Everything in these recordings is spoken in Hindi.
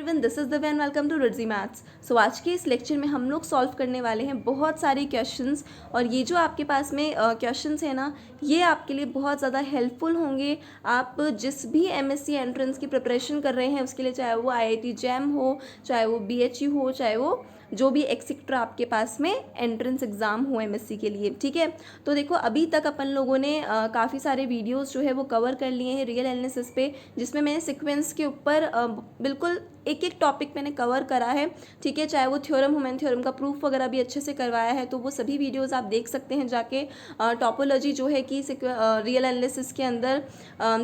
Everyone, this is Divya and welcome to रिडजी मैथ्स। सो आज के इस लेक्चर में हम लोग सॉल्व करने वाले हैं बहुत सारे क्वेश्चंस। और ये जो आपके पास में क्वेश्चंस है ना, ये आपके लिए बहुत ज़्यादा हेल्पफुल होंगे। आप जिस भी एमएससी एंट्रेंस की प्रिपरेशन कर रहे हैं उसके लिए, चाहे वो आईआईटी जैम हो, चाहे वो बीएचयू हो, चाहे वो जो भी एक्सेट्रा आपके पास में एंट्रेंस एग्ज़ाम हो एमएससी के लिए, ठीक है। तो देखो, अभी तक अपन लोगों ने काफ़ी सारे वीडियोस जो है वो कवर कर लिए हैं रियल एनालिसिस पे, जिसमें मैंने सीक्वेंस के ऊपर बिल्कुल एक एक टॉपिक मैंने कवर करा है, ठीक है। चाहे वो थ्योरम ह्यूमन थ्योरम का प्रूफ वगैरह भी अच्छे से करवाया है, तो वो सभी वीडियोस आप देख सकते हैं जाके। टॉपोलॉजी जो है कि रियल एनालिसिस के अंदर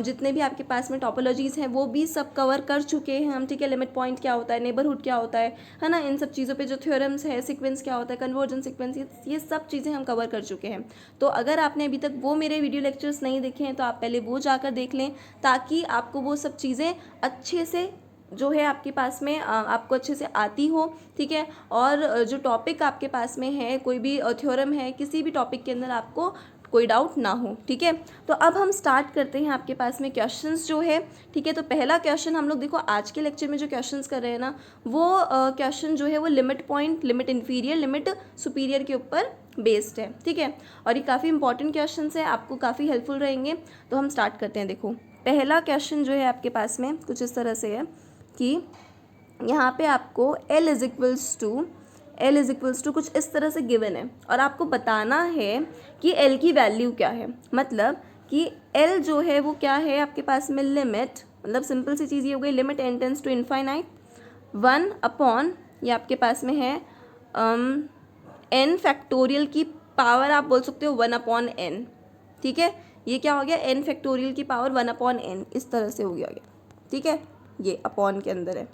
जितने भी आपके पास में टॉपोलॉजीज़ हैं वो भी सब कवर कर चुके हैं हम, ठीक है। लिमिट पॉइंट क्या होता है, नेबरहुड क्या होता है ना, इन सब चीज़ों पे जो थ्योरम्स है, सीक्वेंस क्या होता है, कन्वर्जन सीक्वेंस, ये सब चीज़ें हम कवर कर चुके हैं। तो अगर आपने अभी तक वो मेरे वीडियो लेक्चर्स नहीं देखे हैं तो आप पहले वो जाकर देख लें, ताकि आपको वो सब चीज़ें अच्छे से जो है आपके पास में आपको अच्छे से आती हो, ठीक है। और जो टॉपिक आपके पास में है, कोई भी थ्योरम है, किसी भी टॉपिक के अंदर आपको कोई डाउट ना हो, ठीक है। तो अब हम स्टार्ट करते हैं आपके पास में क्वेश्चंस जो है, ठीक है। तो पहला क्वेश्चन हम लोग देखो आज के लेक्चर में जो क्वेश्चंस कर रहे हैं ना, वो क्वेश्चन जो है वो limit point, limit inferior, limit superior के ऊपर बेस्ड है, ठीक है। और ये काफ़ी इंपॉर्टेंट क्वेश्चंस है, आपको काफ़ी हेल्पफुल रहेंगे। तो हम स्टार्ट करते हैं। देखो, पहला क्वेश्चन जो है आपके पास में कुछ इस तरह से है कि यहाँ पे आपको L इज इक्वल्स टू कुछ इस तरह से गिवन है, और आपको बताना है कि L की वैल्यू क्या है। मतलब कि L जो है वो क्या है आपके पास में, लिमिट, मतलब सिंपल सी चीज़ ये हो गई, limit n tends to infinite 1 upon, ये आपके पास में है n फैक्टोरियल की पावर, आप बोल सकते हो 1 अपॉन n, ठीक है। ये क्या हो गया, n फैक्टोरियल की पावर 1 अपॉन n, इस तरह से हो गया, ठीक है। ये अपॉन के अंदर है,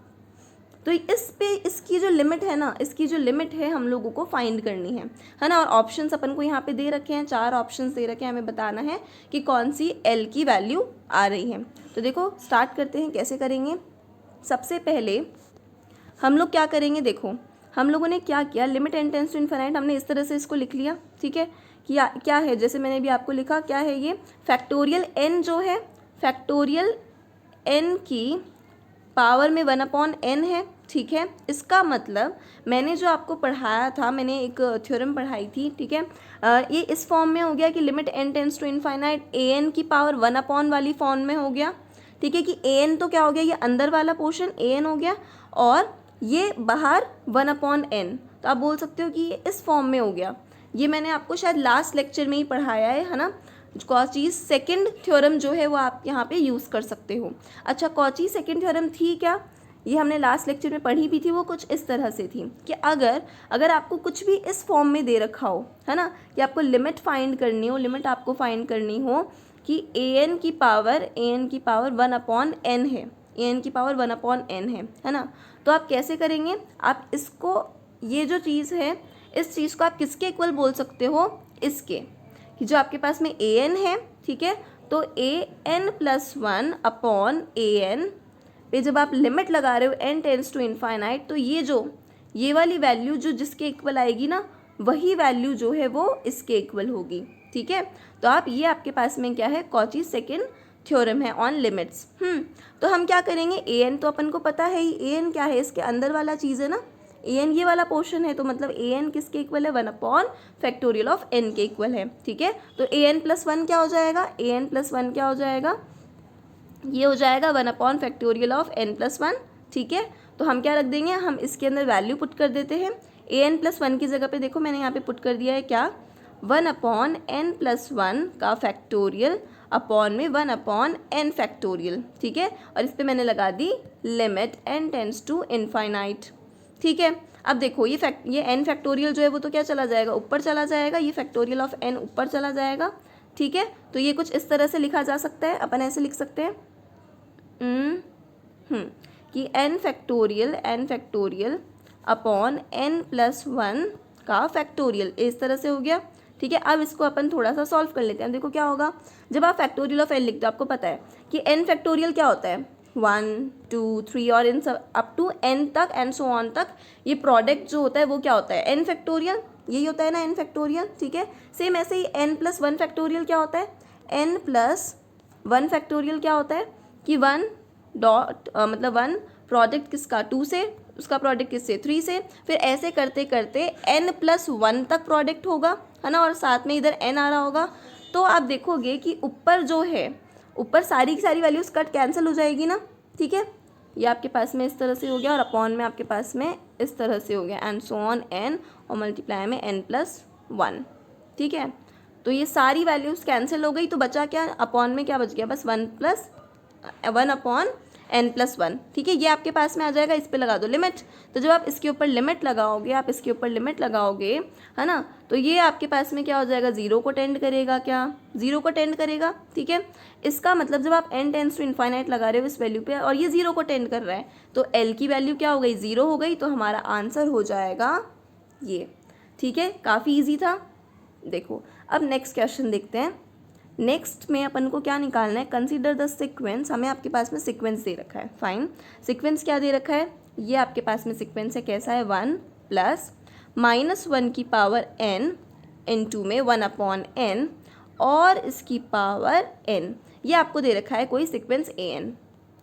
तो इस पे इसकी जो लिमिट है ना, इसकी जो लिमिट है हम लोगों को फाइंड करनी है ना। और ऑप्शंस अपन को यहाँ पे दे रखे हैं, 4 ऑप्शंस दे रखे हैं, हमें बताना है कि कौन सी L की वैल्यू आ रही है। तो देखो स्टार्ट करते हैं, कैसे करेंगे। सबसे पहले हम लोग क्या करेंगे, देखो हम लोगों ने क्या किया, limit n tends to infinite हमने इस तरह से इसको लिख लिया, ठीक है। क्या है, जैसे मैंने भी आपको लिखा, क्या है ये, फैक्टोरियल n जो है, फैक्टोरियल n की पावर में 1 अपॉन n है, ठीक है। इसका मतलब मैंने जो आपको पढ़ाया था, मैंने एक थ्योरम पढ़ाई थी, ठीक है। ये इस फॉर्म में हो गया कि limit n tends to infinite an की पावर 1 अपॉन वाली फॉर्म में हो गया, ठीक है। कि an तो क्या हो गया, ये अंदर वाला पोर्शन an हो गया, और ये बाहर 1 अपॉन n, तो आप बोल सकते हो कि ये इस फॉर्म में हो गया। ये मैंने आपको शायद लास्ट लेक्चर में ही पढ़ाया है ना। कॉची सेकंड थ्योरम जो है वो आप यहाँ पे यूज़ कर सकते हो। अच्छा, कॉची सेकंड थ्योरम थी क्या, ये हमने लास्ट लेक्चर में पढ़ी भी थी। वो कुछ इस तरह से थी कि अगर आपको कुछ भी इस फॉर्म में दे रखा हो, है ना, कि आपको लिमिट फाइंड करनी हो, लिमिट आपको फाइंड करनी हो कि an की पावर 1 अपॉन n है, an की पावर 1 अपॉन n है ना। तो आप कैसे करेंगे, आप इसको, ये जो चीज़ है, इस चीज़ को आप किसके इक्वल बोल सकते हो, इसके, कि जो आपके पास में an है, ठीक है। तो an प्लस 1 अपॉन an पे जब आप लिमिट लगा रहे हो n टेंस टू इनफाइनाइट, तो ये वाली वैल्यू जो जिसके इक्वल आएगी ना, वही वैल्यू जो है वो इसके इक्वल होगी, ठीक है। तो आप, ये आपके पास में क्या है, कॉची सेकंड थ्योरम है ऑन लिमिट्स। तो हम क्या करेंगे, an तो अपन को पता है ही, an क्या है, इसके अंदर वाला चीज़ है ना, an ये वाला पोर्शन है, तो मतलब an किसके इक्वल है, 1 अपॉन फैक्टोरियल ऑफ n के इक्वल है, ठीक है। तो an प्लस 1 क्या हो जाएगा, an प्लस 1 क्या हो जाएगा, ये हो जाएगा 1 upon factorial of n plus 1, ठीक है। तो हम क्या रख देंगे, हम इसके अंदर वैल्यू पुट कर देते हैं। an प्लस 1 की जगह पे देखो मैंने यहाँ पे पुट कर दिया है क्या, 1 अपॉन n प्लस 1 का फैक्टोरियल अपॉन में 1 अपॉन n फैक्टोरियल, ठीक है। और इस पर मैंने लगा दी limit n tends to infinite, ठीक है। अब देखो ये n फैक्टोरियल जो है वो तो क्या चला जाएगा, ऊपर चला जाएगा, ये फैक्टोरियल ऑफ n ऊपर चला जाएगा, ठीक है। तो ये कुछ इस तरह से लिखा जा सकता है, अपन ऐसे लिख सकते हैं कि n factorial upon n plus 1 का फैक्टोरियल, इस तरह से हो गया, ठीक है। अब इसको अपन थोड़ा सा सॉल्व कर लेते हैं। देखो क्या होगा, जब आप फैक्टोरियल ऑफ n लिखते हो, आपको पता है कि n फैक्टोरियल क्या होता है, 1 2 3 और इन सब अप टू n तक, एंड सो ऑन तक, ये प्रोडक्ट जो होता है वो क्या होता है, n फैक्टोरियल, यही होता है ना n फैक्टोरियल, ठीक है। सेम ऐसे ही n प्लस 1 फैक्टोरियल क्या होता है, n प्लस 1 फैक्टोरियल क्या होता है कि 1 डॉट मतलब 1 प्रोडक्ट किसका 2 से, उसका प्रोडक्ट किससे 3 से, फिर ऐसे करते करते n+1 तक प्रोडक्ट होगा, है ना, और साथ में इधर n आ रहा होगा। तो आप देखोगे कि ऊपर जो है, ऊपर सारी की सारी वैल्यूज़ कट कैंसिल हो जाएगी ना, ठीक है। ये आपके पास में इस तरह से हो गया और अपॉन में आपके पास में इस तरह से हो गया, एंड सो ऑन n, और मल्टीप्लाई में n+1, ठीक है। तो ये सारी वैल्यूज़ कैंसिल हो गई, तो बचा क्या, अपॉन में क्या बच गया, बस 1/n+1, ठीक है। ये आपके पास में आ जाएगा, इस पे लगा दो लिमिट। तो जब आप इसके ऊपर लिमिट लगाओगे, आप इसके ऊपर लिमिट लगाओगे, है ना, तो ये आपके पास में क्या हो जाएगा, 0 को टेंड करेगा, क्या 0 को टेंड करेगा, ठीक है। इसका मतलब जब आप n टेंड्स टू इनफाइनाइट लगा रहे हो इस वैल्यू पे और ये 0 को टेंड कर रहा है, तो l की वैल्यू क्या हो गई, 0 हो गई। तो हमारा आंसर हो जाएगा ये, ठीक है। काफ़ी ईजी था। देखो अब नेक्स्ट क्वेश्चन देखते हैं। नेक्स्ट में अपन को क्या निकालना है, कंसीडर द सीक्वेंस। हमें आपके पास में सीक्वेंस दे रखा है, फाइन। सीक्वेंस क्या दे रखा है, ये आपके पास में सीक्वेंस है, कैसा है, 1 + -1 की पावर n इंटू में 1/n और इसकी पावर n, ये आपको दे रखा है कोई सीक्वेंस an,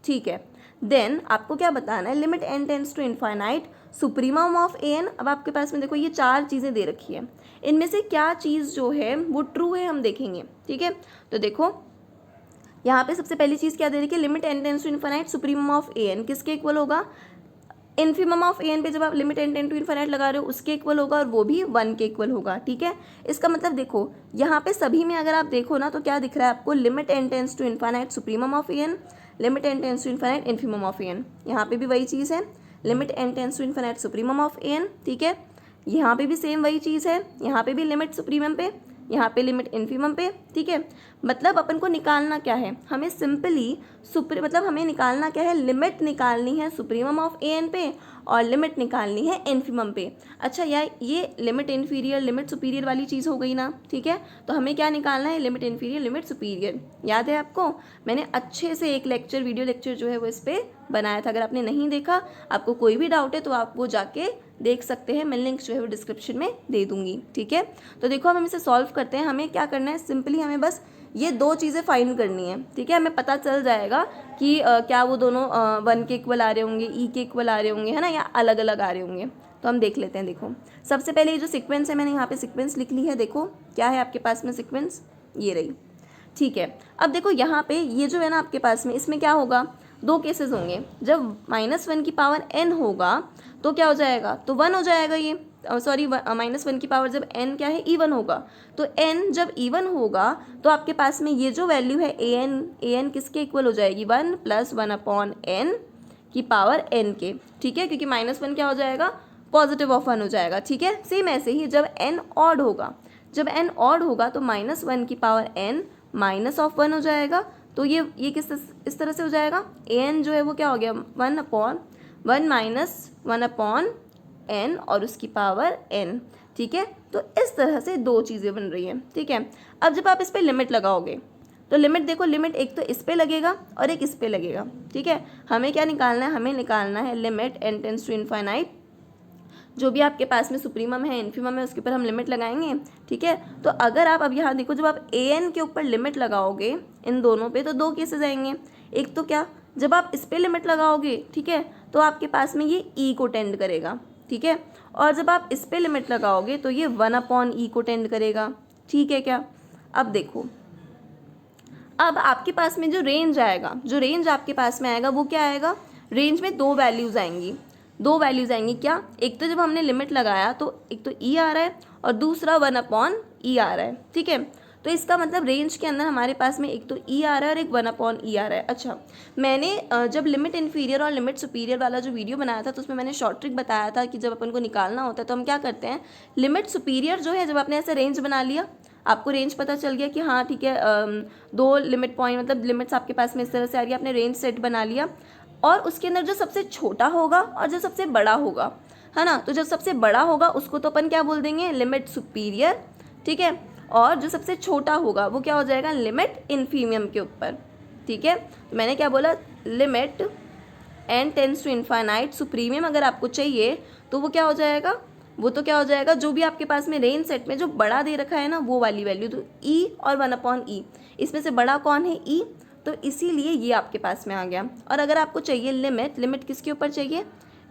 ठीक है। देन आपको क्या बताना है, limit n tends to infinite supremum of an। अब आपके पास में देखो ये 4 चीज़ें दे रखी है, इनमें से क्या चीज़ जो है वो ट्रू है हम देखेंगे, ठीक है। तो देखो यहाँ पे सबसे पहली चीज़ क्या दे रखी है, limit n tends to infinite supremum of an किसके इक्वल होगा, इन्फीमम ऑफ an पे जब आप limit n tend to infinite लगा रहे हो उसके इक्वल होगा, और वो भी 1 के इक्वल होगा, ठीक है। इसका मतलब देखो यहाँ पे सभी में अगर आप देखो ना, तो क्या दिख रहा है आपको, limit n tends to infinite supremum of an, limit n tends to infinite infimum of an। यहाँ पे भी वही चीज़ है, limit n tends to infinite supremum of an, ठीक है। यहाँ पे भी सेम वही चीज़ है, यहाँ पे भी लिमिट सुप्रीमम पे, यहाँ पे लिमिट इन्फीमम पे, ठीक है। मतलब अपन को निकालना क्या है, हमें सिंपली मतलब हमें निकालना क्या है, लिमिट निकालनी है सुप्रीमम ऑफ an पे और लिमिट निकालनी है इन्फीमम पे। अच्छा यार, ये लिमिट इन्फीरियर लिमिट सुपीरियर वाली चीज़ हो गई ना, ठीक है। तो हमें क्या निकालना है, लिमिट इन्फीरियर लिमिट सुपीरियर। याद है आपको, मैंने अच्छे से एक लेक्चर, वीडियो लेक्चर जो है वो इस पर बनाया था। अगर आपने नहीं देखा, आपको कोई भी डाउट है तो आप वो जाके देख सकते हैं, मैं लिंक जो है वो डिस्क्रिप्शन में दे दूंगी, ठीक है। तो देखो हम इसे सॉल्व करते हैं। हमें क्या करना है, सिंपली हमें बस ये 2 चीज़ें फाइंड करनी है, ठीक है। हमें पता चल जाएगा कि क्या वो दोनों 1 के इक्वल आ रहे होंगे, e के इक्वल आ रहे होंगे, है ना, या अलग अलग आ रहे होंगे। तो हम देख लेते हैं। देखो सबसे पहले ये जो सीक्वेंस है, मैंने यहाँ पे सीक्वेंस लिख ली है। देखो क्या है आपके पास में सीक्वेंस, ये रही, ठीक है। अब देखो यहाँ पे ये जो है ना आपके पास में, इसमें क्या होगा, 2 केसेस होंगे। जब -1 की पावर n होगा तो क्या हो जाएगा, तो 1 हो जाएगा ये, सॉरी -1 की पावर जब n क्या है, even होगा। तो n जब even होगा तो आपके पास में ये जो वैल्यू है an किसके इक्वल हो जाएगी, 1 + 1/n की पावर n के, ठीक है। क्योंकि -1 क्या हो जाएगा, पॉजिटिव ऑफ 1 हो जाएगा, ठीक है। सेम ऐसे ही जब n ऑड होगा, जब n ऑड होगा तो -1 की पावर n -1 हो जाएगा। तो ये किस इस तरह से हो जाएगा, an जो है वो क्या हो गया, 1/1 और उसकी पावर n, ठीक है। तो इस तरह से 2 चीज़ें बन रही हैं, ठीक है। अब जब आप इस पे लिमिट लगाओगे तो लिमिट देखो, लिमिट एक तो इस पे लगेगा और एक इस पे लगेगा, ठीक है। हमें क्या निकालना है, हमें निकालना है limit n tends to infinite, जो भी आपके पास में सुप्रीमम है इन्फीमम है उसके ऊपर हम लिमिट लगाएंगे, ठीक है। तो अगर आप अब यहाँ देखो, जब आप an के ऊपर लिमिट लगाओगे इन दोनों पे, तो 2 केसेस आएंगे। एक तो क्या, जब आप इस पे लिमिट लगाओगे, ठीक है, तो आपके पास में ये e को टेंड करेगा, ठीक है। और जब आप इस पे लिमिट लगाओगे तो ये 1/e को टेंड करेगा, ठीक है क्या। अब देखो, अब आपके पास में जो रेंज आएगा, जो रेंज आपके पास में आएगा वो क्या आएगा, रेंज में 2 वैल्यूज़ आएंगी, 2 वैल्यूज़ आएंगी। क्या, एक तो जब हमने लिमिट लगाया तो एक तो e आ रहा है और दूसरा 1/e आ रहा है, ठीक है। तो इसका मतलब रेंज के अंदर हमारे पास में एक तो e आ रहा है और एक 1/e आ रहा है। अच्छा, मैंने जब लिमिट इन्फीरियर और लिमिट सुपीरियर वाला जो वीडियो बनाया था तो उसमें मैंने शॉर्ट ट्रिक बताया था कि जब अपन को निकालना होता है तो हम क्या करते हैं, लिमिट सुपीरियर जो है, जब आपने ऐसे रेंज बना लिया, आपको रेंज पता चल गया कि हाँ ठीक है, 2 लिमिट पॉइंट मतलब लिमिट्स आपके पास में इस तरह से आ रही है, आपने रेंज सेट बना लिया, और उसके अंदर जो सबसे छोटा होगा और जो सबसे बड़ा होगा, है ना, तो जो सबसे बड़ा होगा उसको तो अपन क्या बोल देंगे, लिमिट सुपीरियर, ठीक है। और जो सबसे छोटा होगा वो क्या हो जाएगा, लिमिट इन्फीमियम के ऊपर, ठीक है। तो मैंने क्या बोला, limit n tends to infinite supremum अगर आपको चाहिए तो वो क्या हो जाएगा, वो तो क्या हो जाएगा, जो भी आपके पास में रेंज सेट में जो बड़ा दे रखा है ना वो वाली वैल्यू, तो e और 1/e, इसमें से बड़ा कौन है, e, तो इसीलिए ये आपके पास में आ गया। और अगर आपको चाहिए लिमिट, लिमिट किसके ऊपर चाहिए,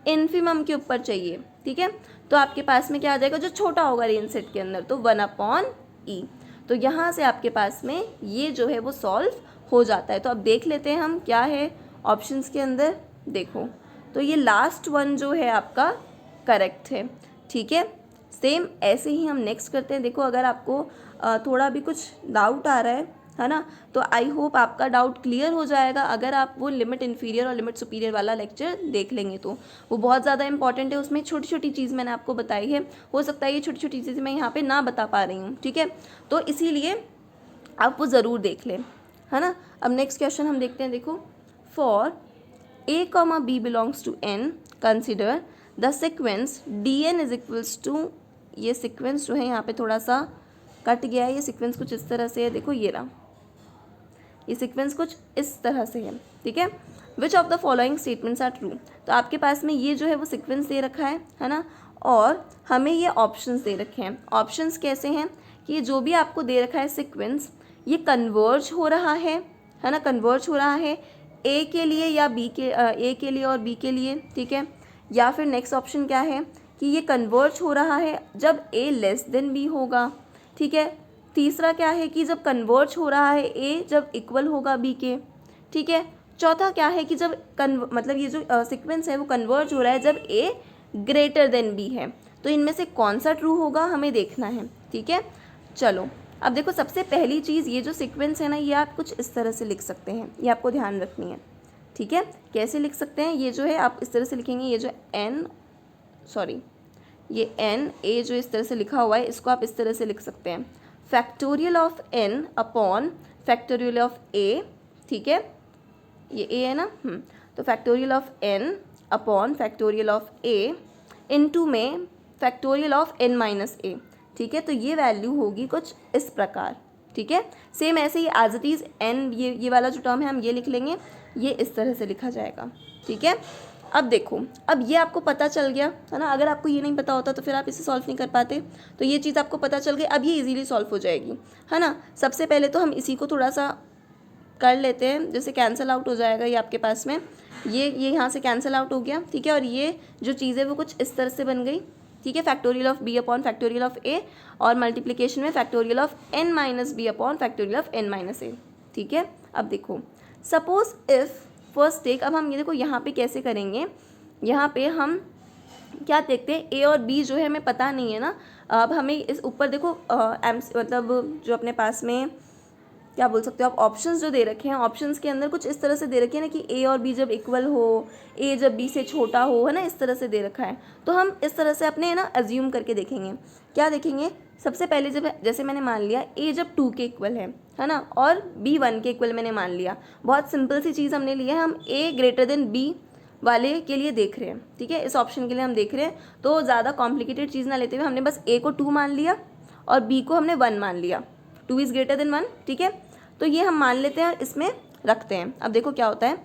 इन्फीमम के ऊपर चाहिए, ठीक है, तो आपके पास में क्या आ जाएगा, जो छोटा होगा रेंज सेट के अंदर, तो 1/e। तो यहाँ से आपके पास में ये जो है वो सॉल्व हो जाता है। तो अब देख लेते हैं हम क्या है ऑप्शंस के अंदर। देखो तो ये लास्ट वन जो है आपका करेक्ट है, ठीक है। सेम ऐसे ही हम नेक्स्ट करते हैं। देखो अगर आपको थोड़ा भी कुछ डाउट आ रहा है ना, तो आई होप आपका डाउट क्लियर हो जाएगा अगर आप वो लिमिट इन्फीरियर और लिमिट सुपीरियर वाला लेक्चर देख लेंगे। तो वो बहुत ज़्यादा इंपॉर्टेंट है, उसमें छोटी छोटी चीज़ मैंने आपको बताई है, हो सकता है ये छोटी छोटी चीज़ें मैं यहाँ पे ना बता पा रही हूँ, ठीक है, तो इसीलिए आप वो ज़रूर देख लें, है ना। अब नेक्स्ट क्वेश्चन हम देखते हैं। देखो for a, b belongs to n, consider the sequence dn is equals to, ये सिक्वेंस जो है यहाँ पे थोड़ा सा कट गया है, ये सिक्वेंस कुछ इस तरह से है, देखो ये रहा, ये सीक्वेंस कुछ इस तरह से है, ठीक है। Which of the following statements are true, तो आपके पास में ये जो है वो सीक्वेंस दे रखा है ना, और हमें ये ऑप्शंस दे रखे हैं। ऑप्शंस कैसे हैं कि जो भी आपको दे रखा है सीक्वेंस, ये कन्वर्ज हो रहा है ना, कन्वर्ज हो रहा है ए के लिए या बी के, ए के लिए और बी के लिए, ठीक है। या फिर नेक्स्ट ऑप्शन क्या है कि ये कन्वर्ज हो रहा है जब ए लेस देन बी होगा, ठीक है। तीसरा क्या है कि जब कन्वर्ज हो रहा है ए जब इक्वल होगा बी के, ठीक है। चौथा क्या है कि जब मतलब ये जो सीक्वेंस है वो कन्वर्ज हो रहा है जब ए ग्रेटर देन बी है। तो इनमें से कौन सा ट्रू होगा हमें देखना है, ठीक है। चलो अब देखो सबसे पहली चीज़, ये जो सीक्वेंस है ना, ये आप कुछ इस तरह से लिख सकते हैं, ये आपको ध्यान रखनी है, ठीक है। कैसे लिख सकते हैं, ये जो है आप इस तरह से लिखेंगे, ये जो ये n a जो इस तरह से लिखा हुआ है, इसको आप इस तरह से लिख सकते हैं, factorial of n upon factorial of a, ठीक है, ये a है ना, तो factorial of n upon factorial of a into में factorial of n minus a, ठीक है। तो ये वैल्यू होगी कुछ इस प्रकार, ठीक है। सेम ऐसे ही एज इट इज़ n, ये वाला जो टर्म है हम ये लिख लेंगे, ये इस तरह से लिखा जाएगा, ठीक है। अब देखो, अब ये आपको पता चल गया है ना, अगर आपको ये नहीं पता होता तो फिर आप इसे सॉल्व नहीं कर पाते, तो ये चीज़ आपको पता चल गई, अब ये इजीली सॉल्व हो जाएगी, है ना। सबसे पहले तो हम इसी को थोड़ा सा कर लेते हैं, जैसे कैंसिल आउट हो जाएगा ये आपके पास में, ये यहाँ से कैंसिल आउट हो गया, ठीक है। और ये जो चीज़ है वो कुछ इस तरह से बन गई, ठीक है, factorial of B upon factorial of A, और मल्टीप्लिकेशन में factorial of n minus B upon factorial of n minus A, ठीक है। अब देखो सपोज इफ़ फर्स्ट टेक, अब हम ये देखो यहाँ पे कैसे करेंगे, यहाँ पे हम क्या देखते हैं, ए और बी जो है हमें पता नहीं है ना, अब हमें इस ऊपर देखो मतलब जो अपने पास में क्या बोल सकते हो आप, ऑप्शंस जो दे रखे हैं, ऑप्शंस के अंदर कुछ इस तरह से दे रखे हैं ना कि ए और बी जब इक्वल हो, ए जब बी से छोटा हो, है ना, इस तरह से दे रखा है। तो हम इस तरह से अपने ना अज्यूम करके देखेंगे, क्या देखेंगे, सबसे पहले जब जैसे मैंने मान लिया ए जब 2 के इक्वल है ना, और बी 1 के इक्वल मैंने मान लिया, बहुत सिंपल सी चीज़ हमने लिया है, हम ए ग्रेटर देन बी वाले के लिए देख रहे हैं, ठीक है, इस ऑप्शन के लिए हम देख रहे हैं। तो ज़्यादा कॉम्प्लिकेटेड चीज़ ना लेते हुए हमने बस ए को 2 मान लिया और बी को हमने 1 मान लिया, 2 इज़ ग्रेटर देन 1, ठीक है। तो ये हम मान लेते हैं, इसमें रखते हैं। अब देखो क्या होता है,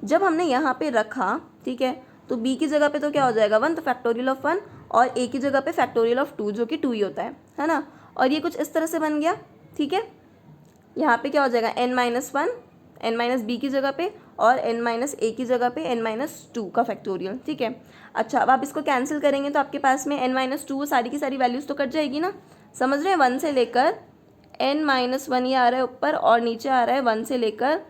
जब हमने यहाँ पे रखा, ठीक है, तो b की जगह पे तो क्या हो जाएगा 1, तो फैक्टोरियल ऑफ 1, और a की जगह पे फैक्टोरियल ऑफ 2 जो कि 2 ही होता है ना। और ये कुछ इस तरह से बन गया, ठीक है। यहाँ पे क्या हो जाएगा n minus 1, n minus B की जगह पे, और n माइनस ए की जगह पे n माइनस 2 का फैक्टोरियल, ठीक है। अच्छा अब आप इसको कैंसिल करेंगे तो आपके पास में n माइनस 2 सारी की सारी वैल्यूज़ तो कट जाएगी ना, समझ रहे हैं, 1 से लेकर n माइनस 1 ये आ रहा है ऊपर, और नीचे आ रहा है 1 से लेकर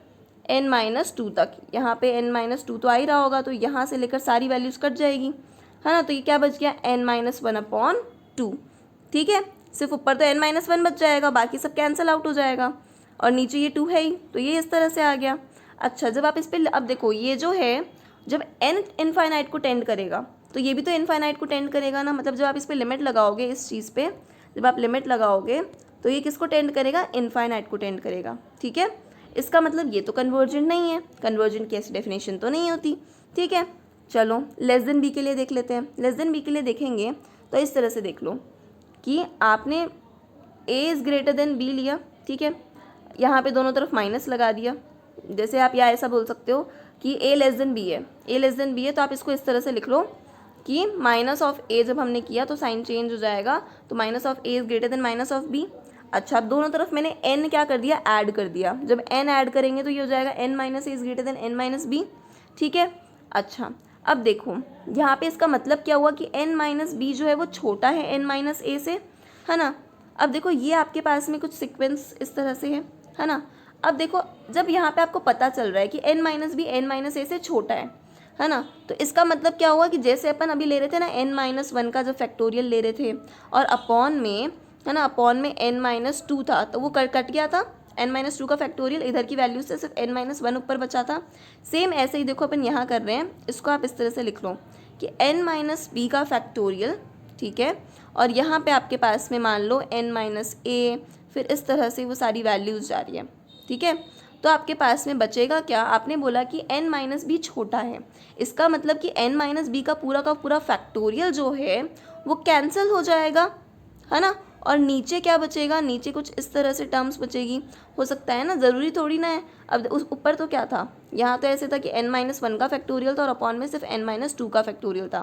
n माइनस 2 तक, यहाँ पे n माइनस 2 तो आ ही रहा होगा, तो यहाँ से लेकर सारी वैल्यूज़ कट जाएगी, है ना। तो ये क्या बच गया, n माइनस 1 अपॉन 2, ठीक है। सिर्फ ऊपर तो n माइनस 1 बच जाएगा, बाकी सब कैंसिल आउट हो जाएगा, और नीचे ये 2 है ही, तो ये इस तरह से आ गया। अच्छा जब आप इस पर, अब देखो ये जो है जब n इनफाइनाइट को टेंड करेगा तो ये भी तो इनफाइनाइट को टेंड करेगा ना, मतलब जब आप इस पर लिमिट लगाओगे, इस चीज़ पे जब आप लिमिट लगाओगे तो ये किसको टेंड करेगा, इनफाइनाइट को टेंड करेगा, ठीक है। इसका मतलब ये तो कन्वर्जेंट नहीं है, कन्वर्जेंट की ऐसी डेफिनेशन तो नहीं होती, ठीक है। चलो लेस देन बी के लिए देख लेते हैं। लेस देन बी के लिए देखेंगे तो इस तरह से देख लो कि आपने a is greater than b लिया, ठीक है, यहाँ पे दोनों तरफ माइनस लगा दिया, जैसे आप या ऐसा बोल सकते हो कि a लेस देन b है, a लेस देन b है, तो आप इसको इस तरह से लिख लो कि माइनस ऑफ a जब हमने किया तो साइन चेंज हो जाएगा, तो minus of a is greater than minus of b। अच्छा, अब दोनों तरफ मैंने n क्या कर दिया, ऐड कर दिया। जब n ऐड करेंगे तो ये हो जाएगा n minus A is greater than n minus B, ठीक है। अच्छा, अब देखो यहाँ पे इसका मतलब क्या हुआ कि n माइनस बी जो है वो छोटा है n माइनस ए से, है ना। अब देखो ये आपके पास में कुछ सीक्वेंस इस तरह से है ना। अब देखो जब यहाँ पे आपको पता चल रहा है कि n minus B n minus A से छोटा है ना, तो इसका मतलब क्या हुआ कि जैसे अपन अभी ले रहे थे ना n माइनस वन का जो फैक्टोरियल ले रहे थे और अपॉन में, है ना, अपॉन में n माइनस टू था, तो वो कट गया था। n माइनस टू का फैक्टोरियल इधर की वैल्यू से सिर्फ n माइनस वन ऊपर बचा था। सेम ऐसे ही देखो अपन यहाँ कर रहे हैं, इसको आप इस तरह से लिख लो कि n माइनस बी का फैक्टोरियल, ठीक है, और यहाँ पे आपके पास में मान लो n माइनस ए, फिर इस तरह से वो सारी वैल्यूज़ जा रही है, ठीक है। तो आपके पास में बचेगा क्या, आपने बोला कि n माइनस बी छोटा है, इसका मतलब कि n माइनस बी का पूरा फैक्टोरियल जो है वो कैंसिल हो जाएगा, है ना। और नीचे क्या बचेगा, नीचे कुछ इस तरह से टर्म्स बचेगी, हो सकता है ना, ज़रूरी थोड़ी ना है। अब उस ऊपर तो क्या था, यहाँ तो ऐसे था कि n माइनस वन का फैक्टोरियल था और अपॉन में सिर्फ n माइनस टू का फैक्टोरियल था।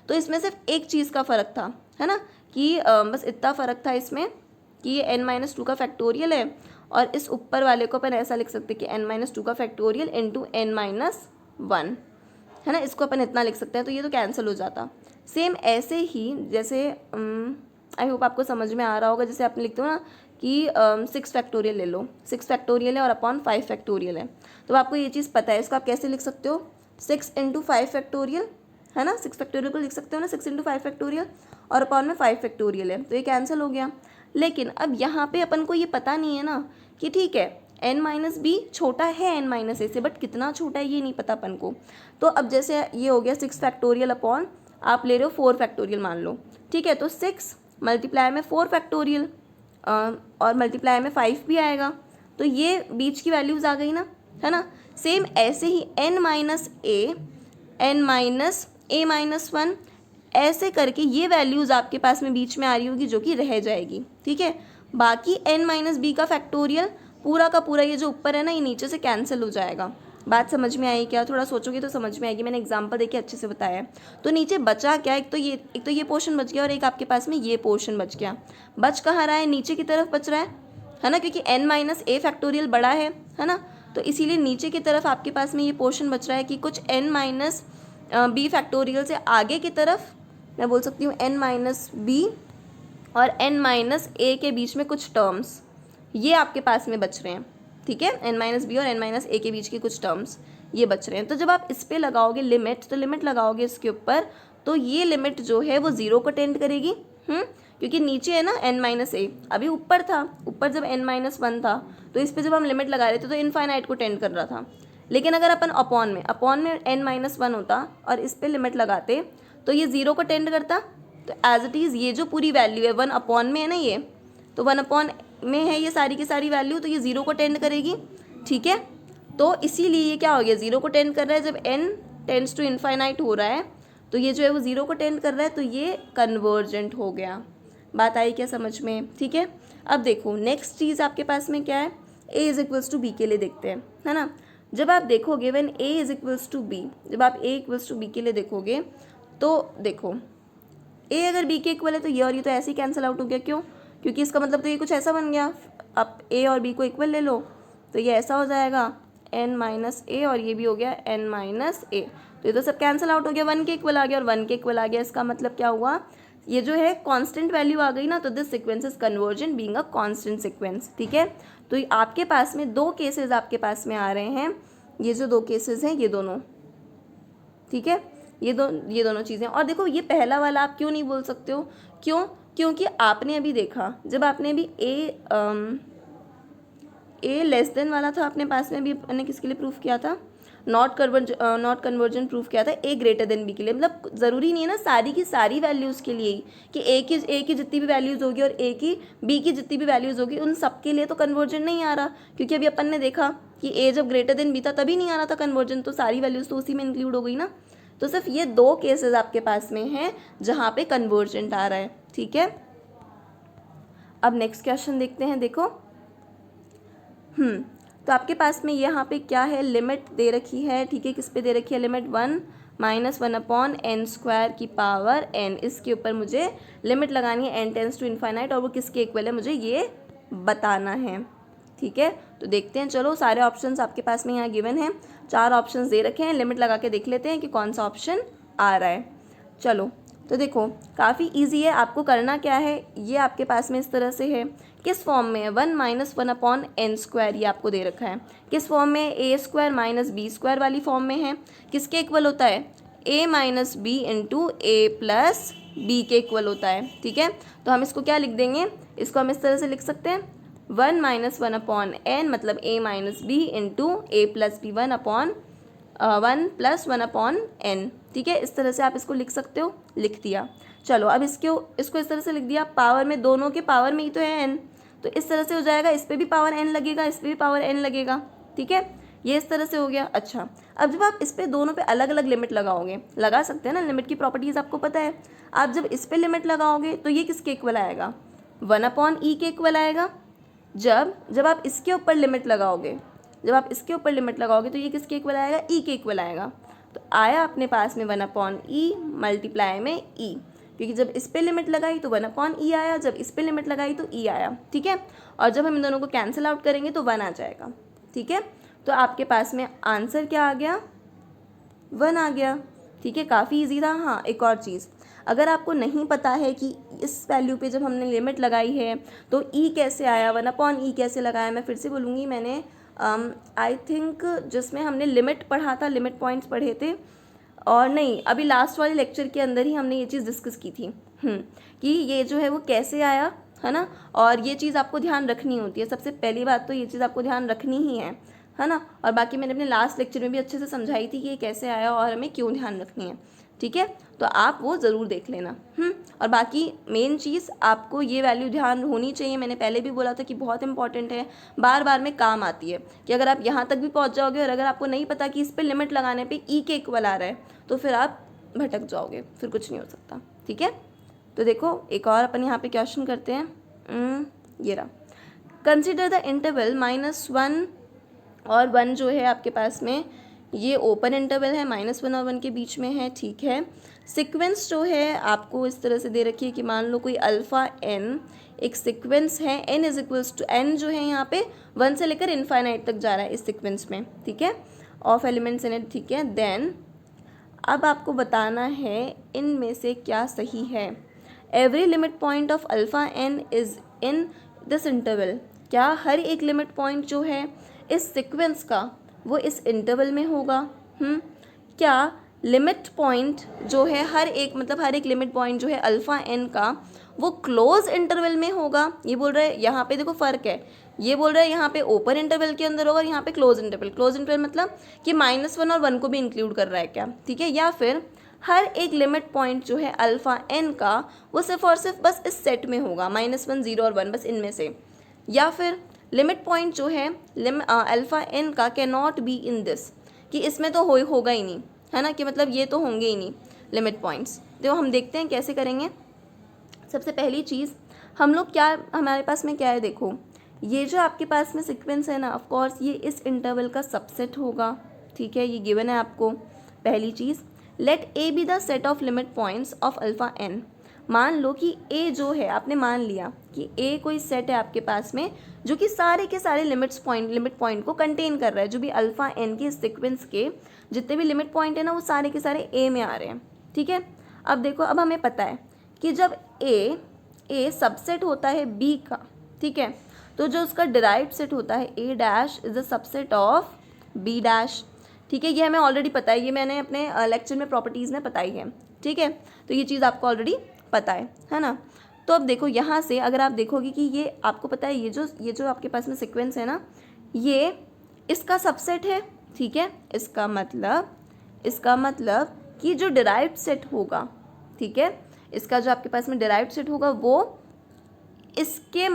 तो इसमें सिर्फ एक चीज़ का फ़र्क था, है ना, कि बस इतना फ़र्क था इसमें कि ये n माइनस टू का फैक्टोरियल है, और इस ऊपर वाले को अपन ऐसा लिख सकते हैं कि n माइनस टू का factorial into n minus one, है ना, इसको अपन इतना लिख सकते हैं, तो ये तो कैंसिल हो जाता। सेम ऐसे ही जैसे आई होप आपको समझ में आ रहा होगा, जैसे आपने लिखते हो ना कि 6 फैक्टोरियल ले लो, 6 फैक्टोरियल है और अपॉन 5 फैक्टोरियल है, तो आपको ये चीज़ पता है, इसको आप कैसे लिख सकते हो, 6 इंटू 5 फैक्टोरियल, है ना, 6 फैक्टोरियल को लिख सकते हो ना, 6 इंटू 5 फैक्टोरियल, और अपॉन में 5 फैक्टोरियल है, तो ये कैंसिल हो गया। लेकिन अब यहाँ पे अपन को ये पता नहीं है ना कि ठीक है n माइनस बी छोटा है n माइनस ए से, बट कितना छोटा है ये नहीं पता अपन को। तो अब जैसे ये हो गया 6 फैक्टोरियल अपॉन आप ले रहे हो 4 फैक्टोरियल मान लो, ठीक है, तो 6 मल्टीप्लाई में 4 फैक्टोरियल और मल्टीप्लाई में 5 भी आएगा, तो ये बीच की वैल्यूज़ आ गई ना, है ना। सेम ऐसे ही n माइनस ए माइनस वन, ऐसे करके ये वैल्यूज़ आपके पास में बीच में आ रही होगी जो कि रह जाएगी, ठीक है। बाकी n माइनस बी का फैक्टोरियल पूरा का पूरा ये जो ऊपर है ना, ये नीचे से कैंसिल हो जाएगा। बात समझ में आई क्या, थोड़ा सोचोगे तो समझ में आएगी, मैंने एग्जांपल देके अच्छे से बताया है। तो नीचे बचा क्या, एक तो ये पोर्शन बच गया और एक आपके पास में ये पोर्शन बच गया। बच कहाँ रहा है, नीचे की तरफ बच रहा है ना, क्योंकि n माइनस ए फैक्टोरियल बड़ा है ना, तो इसीलिए नीचे की तरफ आपके पास में ये पोर्शन बच रहा है कि कुछ n माइनस बी फैक्टोरियल से आगे की तरफ मैं बोल सकती हूँ n माइनस बी और n माइनस ए के बीच में कुछ टर्म्स ये आपके पास में बच रहे हैं, ठीक है, n माइनस बी और n माइनस ए के बीच के कुछ टर्म्स ये बच रहे हैं। तो जब आप इस पर लगाओगे लिमिट, तो लिमिट लगाओगे इसके ऊपर, तो ये लिमिट जो है वो 0 को टेंड करेगी, क्योंकि नीचे है ना n माइनस ए, अभी ऊपर था, ऊपर जब n माइनस वन था तो इस पर जब हम लिमिट लगा रहे थे तो इनफाइनाइट को टेंड कर रहा था। लेकिन अगर अपन अपॉन में n माइनस वन होता और इस पर लिमिट लगाते तो ये 0 को टेंड करता। तो एज इट इज़ ये जो पूरी वैल्यू है 1 अपॉन में है ना, ये तो 1 अपॉन में है ये सारी की सारी वैल्यू, तो ये 0 को टेंड करेगी, ठीक है। तो इसीलिए ये क्या हो गया, 0 को टेंड कर रहा है। जब n टेंड्स टू इनफाइनाइट हो रहा है तो ये जो है वो 0 को टेंड कर रहा है, तो ये कन्वर्जेंट हो गया। बात आई क्या समझ में, ठीक है। अब देखो नेक्स्ट चीज़ आपके पास में क्या है, a is equals to B के लिए देखते हैं, है ना। जब आप देखोगे when a is equals to B, जब आप a इक्वल्स टू बी के लिए देखोगे तो देखो a अगर b के इक्वल है तो ये और ये तो ऐसे ही कैंसिल आउट हो गया। क्यों, क्योंकि इसका मतलब तो ये कुछ ऐसा बन गया, आप a और b को इक्वल ले लो तो ये ऐसा हो जाएगा n माइनस ए और ये भी हो गया n माइनस ए, तो ये तो सब कैंसिल आउट हो गया, 1 के इक्वल आ गया और 1 के इक्वल आ गया। इसका मतलब क्या हुआ, ये जो है कांस्टेंट वैल्यू आ गई ना, तो this sequence is convergent being a constant sequence, ठीक है। तो आपके पास में दो केसेस आपके पास में आ रहे हैं, ये जो दो केसेस हैं ये दोनों, ठीक है, ये दोनों चीज़ें। और देखो ये पहला वाला आप क्यों नहीं बोल सकते हो, क्यों, क्योंकि आपने अभी देखा जब आपने अभी ए लेस देन वाला था अपने पास में, अभी मैंने किसके लिए प्रूफ किया था, नॉट कन्वर्जन प्रूफ किया था ए ग्रेटर देन बी के लिए। मतलब ज़रूरी नहीं है ना सारी की सारी वैल्यूज़ के लिए कि ए की जितनी भी वैल्यूज़ होगी और ए की बी की जितनी भी वैल्यूज़ होगी उन सब के लिए तो कन्वर्जन नहीं आ रहा, क्योंकि अभी अपन ने देखा कि ए जब ग्रेटर देन बी था तभी नहीं आ रहा था कन्वर्जन, तो सारी वैल्यूज़ तो उसी में इंक्लूड हो गई ना। तो सिर्फ ये दो केसेस आपके पास में हैं जहाँ पे कन्वर्जेंट आ रहा है, ठीक है। अब नेक्स्ट क्वेश्चन देखते हैं। देखो तो आपके पास में यहाँ पे क्या है, लिमिट दे रखी है, ठीक है, किस पे दे रखी है, limit 1 minus 1 upon n square की पावर n, इसके ऊपर मुझे लिमिट लगानी है n टेंस टू इनफाइनाइट, और वो किसके इक्वल है, मुझे ये बताना है। ठीक है, तो देखते हैं, चलो सारे ऑप्शंस आपके पास में यहाँ गिवन हैं, 4 ऑप्शंस दे रखे हैं, लिमिट लगा के देख लेते हैं कि कौन सा ऑप्शन आ रहा है। चलो तो देखो काफ़ी इजी है, आपको करना क्या है, ये आपके पास में इस तरह से है, किस फॉर्म में है, 1 - 1/n², ये आपको दे रखा है, किस फॉर्म में, a² - b² वाली फॉर्म में है, किसके इक्वल होता है, a - b into a plus b के इक्वल होता है। ठीक है, तो हम इसको क्या लिख देंगे, इसको हम इस तरह से लिख सकते हैं, 1 - 1/n मतलब a - b into a plus b, 1 + 1/n। ठीक है, इस तरह से आप इसको लिख सकते हो, लिख दिया। चलो अब इसको इस तरह से लिख दिया, पावर में, दोनों के पावर में ही तो है n, तो इस तरह से हो जाएगा, इस पर भी पावर n लगेगा, इस पर भी पावर n लगेगा। ठीक है, ये इस तरह से हो गया। अच्छा, अब जब आप इस पे दोनों पे अलग अलग लिमिट लगाओगे, लगा सकते हैं ना, लिमिट की प्रॉपर्टीज़ आपको पता है, आप जब इस पे लिमिट लगाओगे तो ये किसके इक्वल आएगा, 1/e के इक्वल आएगा। जब आप इसके ऊपर लिमिट लगाओगे, तो ये किसके इक्वल आएगा, e के इक्वल आएगा। तो आया अपने पास में 1/e मल्टीप्लाई में e, क्योंकि जब इस पे लिमिट लगाई तो 1/e आया, जब इस पे लिमिट लगाई तो e आया। ठीक है, और जब हम इन दोनों को कैंसिल आउट करेंगे तो 1 आ जाएगा। ठीक है, तो आपके पास में आंसर क्या आ गया, 1 आ गया। ठीक है, काफ़ी इजी था। हाँ, एक और चीज़, अगर आपको नहीं पता है कि इस वैल्यू पे जब हमने लिमिट लगाई है तो e कैसे आया, 1/e कैसे लगाया, मैं फिर से बोलूँगी, मैंने आई थिंक जिसमें हमने लिमिट पढ़ा था, लिमिट पॉइंट्स पढ़े थे, और नहीं, अभी लास्ट वाले लेक्चर के अंदर ही हमने ये चीज़ डिस्कस की थी कि ये जो है वो कैसे आया, है ना। और ये चीज़ आपको ध्यान रखनी होती है, सबसे पहली बात तो ये चीज़ आपको ध्यान रखनी ही है ना। और बाकी मैंने अपने लास्ट लेक्चर में भी अच्छे से समझाई थी कि ये कैसे आया और हमें क्यों ध्यान रखनी है। ठीक है, तो आप वो ज़रूर देख लेना। और बाकी मेन चीज़ आपको ये वैल्यू ध्यान होनी चाहिए, मैंने पहले भी बोला था कि बहुत इंपॉर्टेंट है, बार बार में काम आती है, कि अगर आप यहाँ तक भी पहुँच जाओगे और अगर आपको नहीं पता कि इस पर लिमिट लगाने पे e के इक्वल आ रहा है तो फिर आप भटक जाओगे, फिर कुछ नहीं हो सकता। ठीक है, तो देखो एक और अपन यहाँ पे क्वेश्चन करते हैं। ये रहा, कंसिडर द इंटरवल -1 और 1 जो है आपके पास में, ये ओपन इंटरवल है, -1 और 1 के बीच में है। ठीक है, सीक्वेंस जो है आपको इस तरह से दे रखी है कि मान लो कोई अल्फ़ा n एक सीक्वेंस है, n = n जो है यहाँ पे 1 से लेकर इनफाइनाइट तक जा रहा है इस सीक्वेंस में। ठीक है, ऑफ एलिमेंट्स इन इट। ठीक है, देन अब आपको बताना है इनमें से क्या सही है। Every limit point of alpha n is in this interval, क्या हर एक लिमिट पॉइंट जो है इस सीक्वेंस का वो इस इंटरवल में होगा। क्या लिमिट पॉइंट जो है हर एक लिमिट पॉइंट जो है अल्फ़ा n का वो क्लोज इंटरवल में होगा। ये बोल रहा है, यहाँ पे देखो फ़र्क है, ये बोल रहा है यहाँ पे ओपन इंटरवल के अंदर होगा और यहाँ पे क्लोज इंटरवल मतलब कि -1 और 1 को भी इंक्लूड कर रहा है क्या। ठीक है, या फिर हर एक लिमिट पॉइंट जो है अल्फ़ा n का वो सिर्फ और सिर्फ बस इस सेट में होगा, -1, 0 और 1 बस इनमें से, या फिर लिमिट पॉइंट जो है अल्फ़ा n का can not be in this, कि इसमें तो होगा ही नहीं, है ना, कि मतलब ये तो होंगे ही नहीं लिमिट पॉइंट्स। तो हम देखते हैं कैसे करेंगे। सबसे पहली चीज़ हम लोग क्या, हमारे पास में क्या है, देखो ये जो आपके पास में सीक्वेंस है ना, ऑफ कोर्स ये इस इंटरवल का सबसेट होगा। ठीक है, ये गिवन है आपको। पहली चीज़, let A B the set of limit points of alpha n। मान लो कि ए जो है, आपने मान लिया कि ए कोई सेट है आपके पास में जो कि सारे के सारे लिमिट पॉइंट को कंटेन कर रहा है, जो भी अल्फ़ा n के सीक्वेंस के जितने भी लिमिट पॉइंट है ना वो सारे के सारे ए में आ रहे हैं। ठीक है, अब देखो, अब हमें पता है कि जब ए सबसेट होता है बी का, ठीक है, तो जो उसका डिराइव्ड सेट होता है a dash is the subset of b dash. ठीक है, ये हमें ऑलरेडी पता है, ये मैंने अपने लेक्चर में प्रॉपर्टीज़ में बताई है। ठीक है, तो ये चीज़ आपको ऑलरेडी पता है ना। तो अब देखो यहाँ से अगर आप देखोगे कि ये आपको पता है, ये जो आपके पास में सीक्वेंस है ना, ये इसका सबसेट है। ठीक है, इसका मतलब कि जो डिराइव्ड सेट होगा, ठीक है, इसका जो आपके पास में डिराइव्ड सेट होगा वो इसके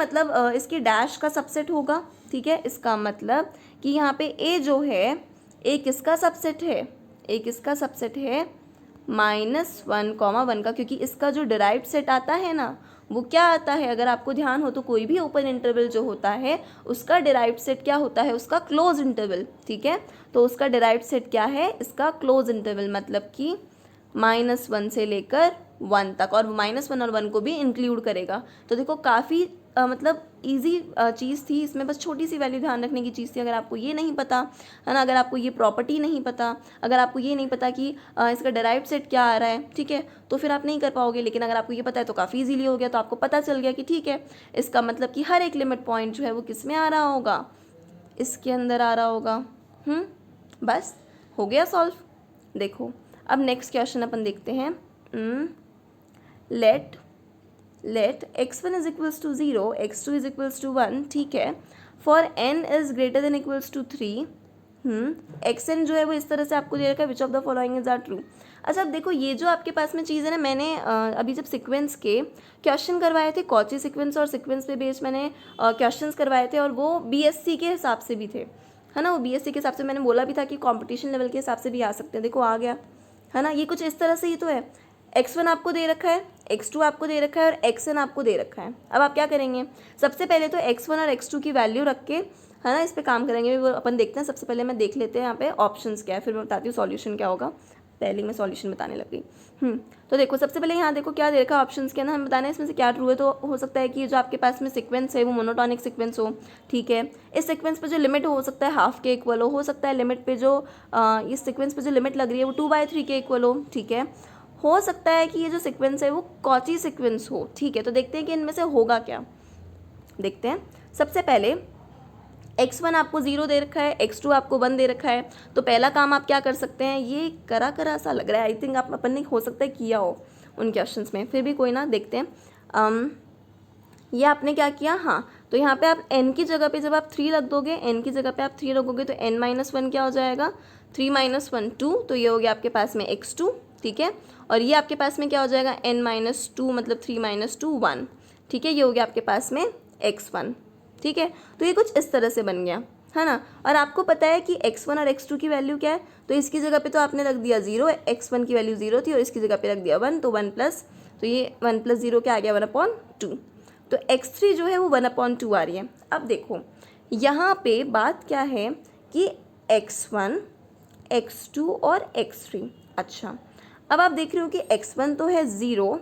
इसके डैश का सबसेट होगा। ठीक है, इसका मतलब कि यहाँ पे ए जो है एक इसका सबसेट है, -1, का, क्योंकि इसका जो डिराइव्ड सेट आता है ना वो क्या आता है, अगर आपको ध्यान हो तो कोई भी ओपन इंटरवल जो होता है उसका डिराइव्ड सेट क्या होता है, उसका क्लोज इंटरवल। ठीक है, तो उसका डिराइव्ड सेट क्या है, इसका क्लोज इंटरवल, मतलब कि -1 से लेकर 1 तक, और -1 और 1 को भी इंक्लूड करेगा। तो देखो काफ़ी मतलब ईजी चीज़ थी, इसमें बस छोटी सी वैल्यू ध्यान रखने की चीज़ थी। अगर आपको ये नहीं पता है ना, अगर आपको ये प्रॉपर्टी नहीं पता, अगर आपको ये नहीं पता कि इसका डेराइव्ड सेट क्या आ रहा है, ठीक है, तो फिर आप नहीं कर पाओगे। लेकिन अगर आपको ये पता है तो काफ़ी ईजीली हो गया, तो आपको पता चल गया कि ठीक है, इसका मतलब कि हर एक लिमिट पॉइंट जो है वो किस में आ रहा होगा, इसके अंदर आ रहा होगा। बस हो गया सॉल्व। देखो अब नेक्स्ट क्वेश्चन अपन देखते हैं। Let x1 is equals to 0, x2 is equals to 1, ठीक है, for n is greater than equals to 3, xn जो है वो इस तरह से आपको दे रखा है, which of the following is are true. अच्छा, अब देखो ये जो आपके पास में चीज़ है ना, मैंने अभी जब सीक्वेंस के क्वेश्चन करवाए थे, कॉची सीक्वेंस और सीक्वेंस पे बेस्ड मैंने क्वेश्चंस करवाए थे, और वो बीएससी के हिसाब से भी थे, है ना, वो बीएससी के हिसाब से मैंने बोला भी था कि कंपटीशन लेवल के हिसाब से भी आ सकते हैं। देखो आ गया, है ना, ये कुछ इस तरह से ही तो है। x1 आपको दे रखा है, x2 आपको दे रखा है और xn आपको दे रखा है। अब आप क्या करेंगे, सबसे पहले तो x1 और x2 की वैल्यू रख के, है ना, इस पे काम करेंगे। वो अपन देखते हैं, सबसे पहले मैं देख लेते हैं यहाँ पे ऑप्शंस क्या है, फिर मैं बताती हूँ सॉल्यूशन क्या होगा। पहले मैं सॉल्यूशन बताने लग गई। तो देखो सबसे पहले यहाँ देखो क्या दे रखा है ऑप्शंस के अंदर, हम बताना है इसमें से क्या ट्रू है। तो हो सकता है कि जो आपके पास में सीक्वेंस है वो मोनोटॉनिक सीक्वेंस हो, ठीक है। इस सीक्वेंस पे जो लिमिट हो सकता है हाफ के इक्वल हो सकता है लिमिट पे जो इस सीक्वेंस पे जो लिमिट लग रही है वो 2/3 के इक्वल हो सकता है कि ये जो सीक्वेंस है वो कॉची सीक्वेंस हो, ठीक है। तो देखते हैं कि इनमें से होगा क्या, देखते हैं। सबसे पहले x1 आपको 0 दे रखा है, x2 आपको 1 दे रखा है। तो पहला काम आप क्या कर सकते हैं, ये करा सा लग रहा है, आई थिंक आप अपन ने हो सकता है किया हो उन क्वेश्चंस में, फिर भी कोई ना, देखते हैं। ये आपने क्या किया, हाँ, तो यहाँ पे आप n की जगह पे जब आप 3 रख दोगे, n की जगह पे आप 3 रखोगे तो n-1 क्या हो जाएगा, 3 - 1 2, तो ये हो गया आपके पास में x2, ठीक है। और ये आपके पास में क्या हो जाएगा, n-2 मतलब 3 - 2 1, ठीक है, ये हो गया आपके पास में x1, ठीक है। तो ये कुछ इस तरह से बन गया, है ना। और आपको पता है कि x1 और x2 की वैल्यू क्या है, तो इसकी जगह पे तो आपने रख दिया 0, x1 की वैल्यू 0 थी और इसकी जगह पे रख दिया 1, तो 1 प्लस, तो ये 1 + 0 क्या आ गया, 1/2। तो x3 जो है वो 1/2 आ रही है। अब देखो यहाँ पे बात क्या है कि x1, x2 और x3, अच्छा, अब आप देख रहे हो कि x1 तो है 0,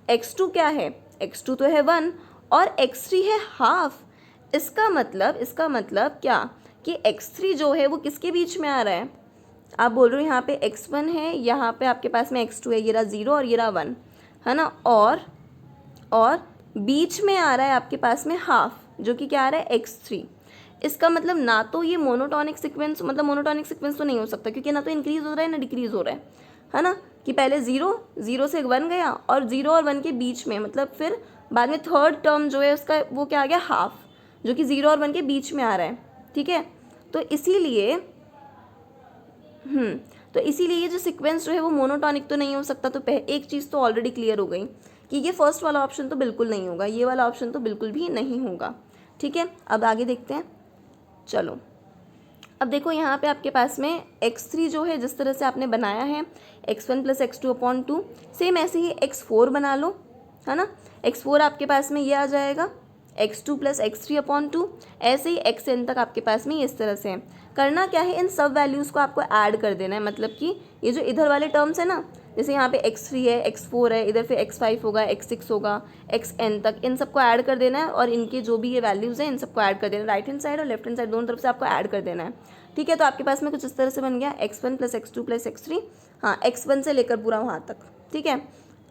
x2 क्या है, x2 तो है 1 और x3 है हाफ। इसका मतलब क्या कि x3 जो है वो किसके बीच में आ रहा है, आप बोल रहे हो यहाँ पे x1 है, यहाँ पे आपके पास में x2 है, ये रहा 0 और ये रहा 1, है ना, और बीच में आ रहा है आपके पास में हाफ, जो कि क्या आ रहा है, x3। इसका मतलब ना तो ये मोनोटॉनिक सीक्वेंस, मतलब मोनोटॉनिक सीक्वेंस तो नहीं हो सकता, क्योंकि ना तो इंक्रीज हो रहा है ना डिक्रीज हो रहा है ना, कि पहले 0 से 1 गया और 0 और 1 के बीच में, मतलब फिर बाद में थर्ड टर्म जो है उसका वो क्या आ गया, हाफ, जो कि 0 और 1 के बीच में आ रहा है, ठीक है। तो इसीलिए ये जो सीक्वेंस जो है वो मोनोटॉनिक तो नहीं हो सकता। तो एक चीज़ तो ऑलरेडी क्लियर हो गई कि ये फर्स्ट वाला ऑप्शन तो बिल्कुल नहीं होगा, ये वाला ऑप्शन तो बिल्कुल भी नहीं होगा, ठीक है। अब आगे देखते हैं, चलो अब देखो यहाँ पे आपके पास में x3 जो है जिस तरह से आपने बनाया है x1 + x2/2, सेम ऐसे ही x4 बना लो, है ना। x4 आपके पास में ये आ जाएगा x2 + x3/2, ऐसे ही xn तक आपके पास में इस तरह से है। करना क्या है, इन सब वैल्यूज़ को आपको ऐड कर देना है, मतलब कि ये जो इधर वाले टर्म्स है ना, जैसे यहाँ पे x3 है, x4 है, इधर फिर x5 होगा, x6 होगा, xn तक, इन सबको ऐड कर देना है और इनके जो भी ये वैल्यूज़ हैं इन सबको ऐड कर देना है, राइट हैंड साइड और लेफ्ट हैंड साइड दोनों तरफ से आपको ऐड कर देना है, ठीक है। तो आपके पास में कुछ इस तरह से बन गया x1 + x2 + x3, हाँ, x1 से लेकर पूरा वहाँ तक, ठीक है,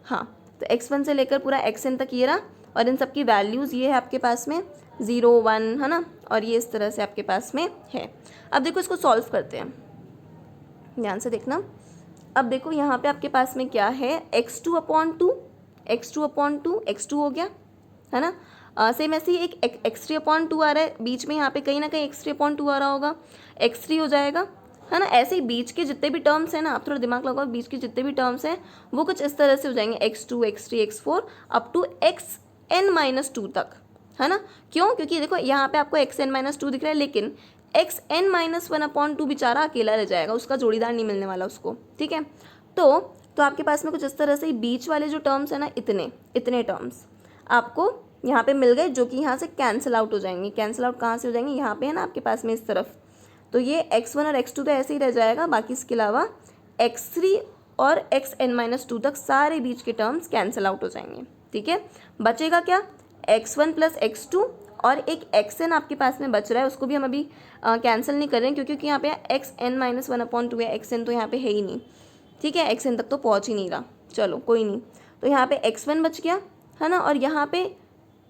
हाँ, तो x1 से लेकर पूरा xn तक ये रहा, और इन सब की वैल्यूज़ ये है आपके पास में 0 1, है ना, और ये इस तरह से आपके पास में है। अब देखो इसको सॉल्व करते हैं, ध्यान से देखना। अब देखो यहाँ पे आपके पास में क्या है, x2/2 x2 हो गया, है ना। सेम ऐसे ही एक x3/2 आ रहा है, बीच में यहाँ पे कहीं ना कहीं x3/2 आ रहा होगा, x3 हो जाएगा, है ना। ऐसे ही बीच के जितने भी टर्म्स हैं ना, आप थोड़ा दिमाग लगाओ, बीच के जितने भी टर्म्स हैं वो कुछ इस तरह से हो जाएंगे, x2 x3 x4 up to xn-2 तक, है ना। क्यों, क्योंकि देखो यहाँ पे आपको xn-2 दिख रहा है, लेकिन xn-1/2 बेचारा अकेला रह जाएगा, उसका जोड़ीदार नहीं मिलने वाला उसको, ठीक है। तो आपके पास में कुछ इस तरह से बीच वाले जो टर्म्स है ना, इतने टर्म्स आपको यहाँ पे मिल गए, जो कि यहाँ से कैंसिल आउट हो जाएंगे। कैंसिल आउट कहाँ से हो जाएंगे, यहाँ पे है ना आपके पास में इस तरफ, तो ये x1 और x2 तो ऐसे ही रह जाएगा, बाकी इसके अलावा x3 और xn-2 तक सारे बीच के टर्म्स कैंसिल आउट हो जाएंगे, ठीक है। बचेगा क्या, x1 प्लस x2 और एक xn आपके पास में बच रहा है, उसको भी हम अभी कैंसिल नहीं कर रहे हैं क्योंकि यहाँ पे xn-1/2 है, xn तो यहाँ पे है ही नहीं, ठीक है, xn तक तो पहुँच ही नहीं रहा। चलो कोई नहीं, तो यहाँ पे x1 बच गया है ना, और यहाँ पे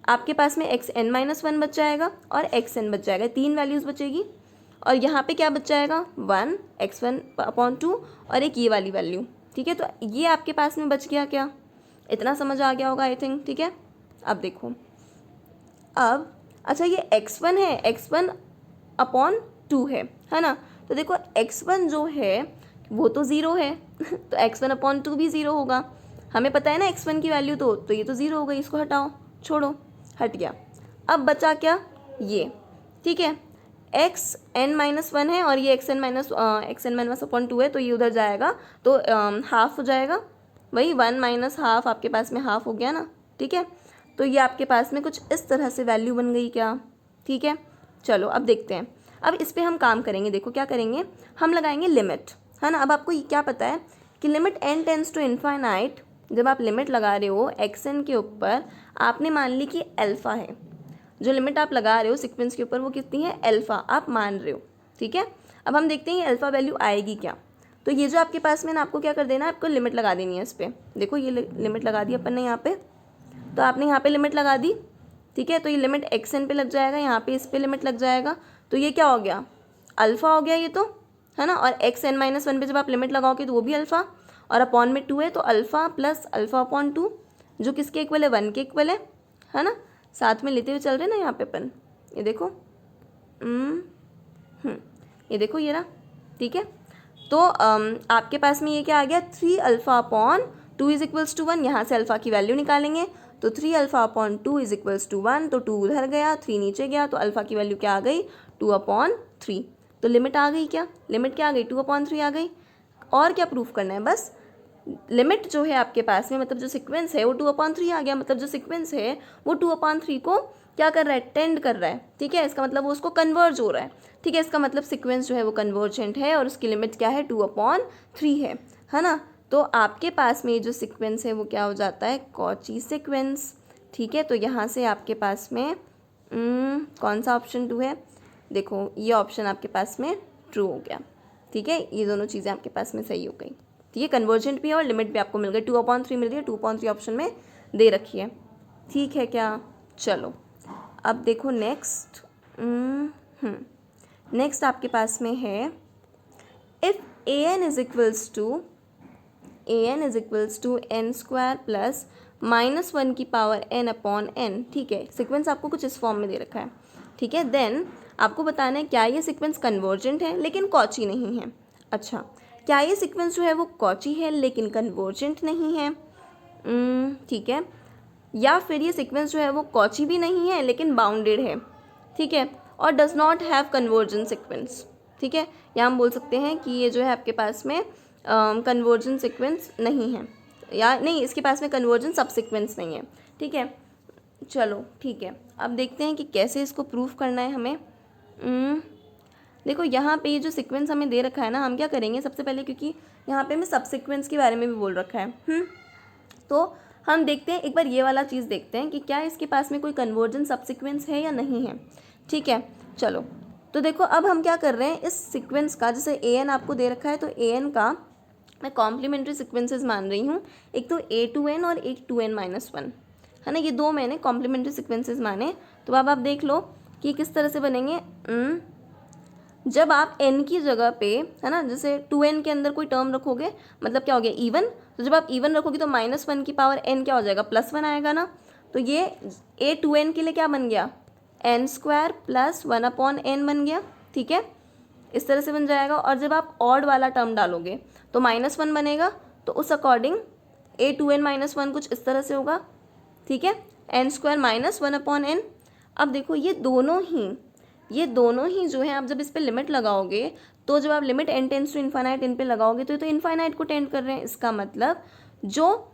आपके पास में xn-1 बच जाएगा और xn बच जाएगा, 3 वैल्यूज़ बचेगी। और यहाँ पे क्या बच जाएगा 1 x1/2 और एक ये वाली वैल्यू, ठीक है। तो ये आपके पास में बच गया, क्या इतना समझ आ गया होगा आई थिंक, ठीक है। अब देखो, अब अच्छा ये x1 है, x1/2 है ना, तो देखो x1 जो है वो तो ज़ीरो है तो x1/2 भी ज़ीरो होगा, हमें पता है ना x1 की वैल्यू, तो ये तो ज़ीरो हो गई, इसको हटाओ, छोड़ो, हट गया। अब बचा क्या ये, ठीक है, xn-1 है और ये xn-1/2 है, तो ये उधर जाएगा तो हाफ हो जाएगा, वही 1 माइनस हाफ, आपके पास में हाफ हो गया ना, ठीक है। तो ये आपके पास में कुछ इस तरह से वैल्यू बन गई क्या, ठीक है। चलो अब देखते हैं, अब इस पर हम काम करेंगे। देखो क्या करेंगे, हम लगाएंगे लिमिट, है ना। अब आपको ये क्या पता है कि limit n tends to infinite, जब आप लिमिट लगा रहे हो xn के ऊपर, आपने मान ली कि अल्फ़ा है, जो लिमिट आप लगा रहे हो सीक्वेंस के ऊपर वो कितनी है, अल्फ़ा आप मान रहे हो, ठीक है। अब हम देखते हैं ये अल्फ़ा वैल्यू आएगी क्या। तो ये जो आपके पास में ना, आपको क्या कर देना है, आपको लिमिट लगा देनी है इस पर। देखो ये लिमिट लगा दी अपन ने यहाँ पे, तो आपने यहाँ पे लिमिट लगा दी, ठीक है। तो ये लिमिट xn पे लग जाएगा, यहाँ पे इस पे लिमिट लग जाएगा, तो ये क्या हो गया, अल्फ़ा हो गया ये तो, है ना। और xn-1 पे जब आप लिमिट लगाओगे तो वो भी अल्फ़ा, और अपॉन में 2 है तो अल्फ़ा प्लस अल्फ़ा/2, जो किसके इक्वल है, 1 के इक्वल है ना। साथ में लेते हुए चल रहे हैं ना यहाँ पे अपन, ये देखो ये देखो ये रहा, ठीक है। तो आपके पास में ये क्या आ गया, 3α/2 इज इक्वल्स टू 1, यहाँ से अल्फ़ा की वैल्यू निकालेंगे, तो 3α/2 इज इक्वल्स टू 1, तो 2 उधर गया, 3 नीचे गया, तो अल्फ़ा की वैल्यू क्या आ गई, 2/3। तो लिमिट आ गई, क्या लिमिट क्या आ गई, 2/3 आ गई। और क्या प्रूफ करना है, बस लिमिट जो है आपके पास में, मतलब जो सीक्वेंस है वो 2/3 आ गया, मतलब जो सीक्वेंस है वो 2/3 को क्या कर रहा है, टेंड कर रहा है, ठीक है। इसका मतलब वो उसको कन्वर्ज हो रहा है, ठीक है। इसका मतलब सीक्वेंस जो है वो कन्वर्जेंट है और उसकी लिमिट क्या है, 2/3 है ना। तो आपके पास में जो सीक्वेंस है वो क्या हो जाता है, कॉची सीक्वेंस, ठीक है। तो यहाँ से आपके पास में कौन सा ऑप्शन 2 है, देखो ये ऑप्शन आपके पास में ट्रू हो गया, ठीक है। ये दोनों चीज़ें आपके पास में सही हो गई, ठीक है। कन्वर्जेंट भी है और लिमिट भी आपको मिल गई, 2/3 मिल गई, 2/3 ऑप्शन में दे रखी है, ठीक है क्या। चलो अब देखो नेक्स्ट, नेक्स्ट आपके पास में है, if an is equals to n² plus -1 की पावर n/n, ठीक है। सीक्वेंस आपको कुछ इस फॉर्म में दे रखा है, ठीक है। देन आपको बताना है क्या ये सीक्वेंस कन्वर्जेंट है लेकिन कॉची नहीं है। अच्छा, क्या ये सीक्वेंस जो है वो कॉची है लेकिन कन्वर्जेंट नहीं है, ठीक है। या फिर ये सीक्वेंस जो है वो कॉची भी नहीं है लेकिन बाउंडेड है, ठीक है, और does not have convergent sequence, ठीक है। या हम बोल सकते हैं कि ये जो है आपके पास में कन्वर्जेंट सीक्वेंस नहीं है, या नहीं इसके पास में कन्वर्जेंट सब सीक्वेंस नहीं है, ठीक है। चलो ठीक है, अब देखते हैं कि कैसे इसको प्रूफ करना है हमें। देखो यहाँ पे ये जो सीक्वेंस हमें दे रखा है ना, हम क्या करेंगे सबसे पहले, क्योंकि यहाँ पे हमें सब सीक्वेंस के बारे में भी बोल रखा है, तो हम देखते हैं एक बार ये वाला चीज़ देखते हैं कि क्या इसके पास में कोई कन्वर्जेंट सब सीक्वेंस है या नहीं है, ठीक है। चलो तो देखो अब हम क्या कर रहे हैं, इस सीक्वेंस का, जैसे an आपको दे रखा है तो an का मैं कॉम्प्लीमेंट्री सीक्वेंसेस मान रही हूँ, एक तो a2n और एक 2n-1, है ना। ये दो मैंने कॉम्प्लीमेंट्री सीक्वेंसेस माने। तो अब आप देख लो कि किस तरह से बनेंगे। जब आप n की जगह पे, है ना, जैसे 2n के अंदर कोई टर्म रखोगे, मतलब क्या हो गया, इवन। तो जब आप इवन रखोगे तो -1 की पावर n क्या हो जाएगा, +1 आएगा ना। तो ये a2n के लिए क्या बन गया, n² प्लस 1/n बन गया, ठीक है, इस तरह से बन जाएगा। और जब आप ऑड वाला टर्म डालोगे तो -1 बनेगा, तो उस अकॉर्डिंग a2n-1 कुछ इस तरह से होगा, ठीक है, n² माइनस 1/n। अब देखो ये दोनों ही जो है, आप जब इस पर लिमिट लगाओगे, तो जब आप limit n tends to infinite इन पे लगाओगे तो ये तो इनफाइनाइट को टेंड कर रहे हैं। इसका मतलब जो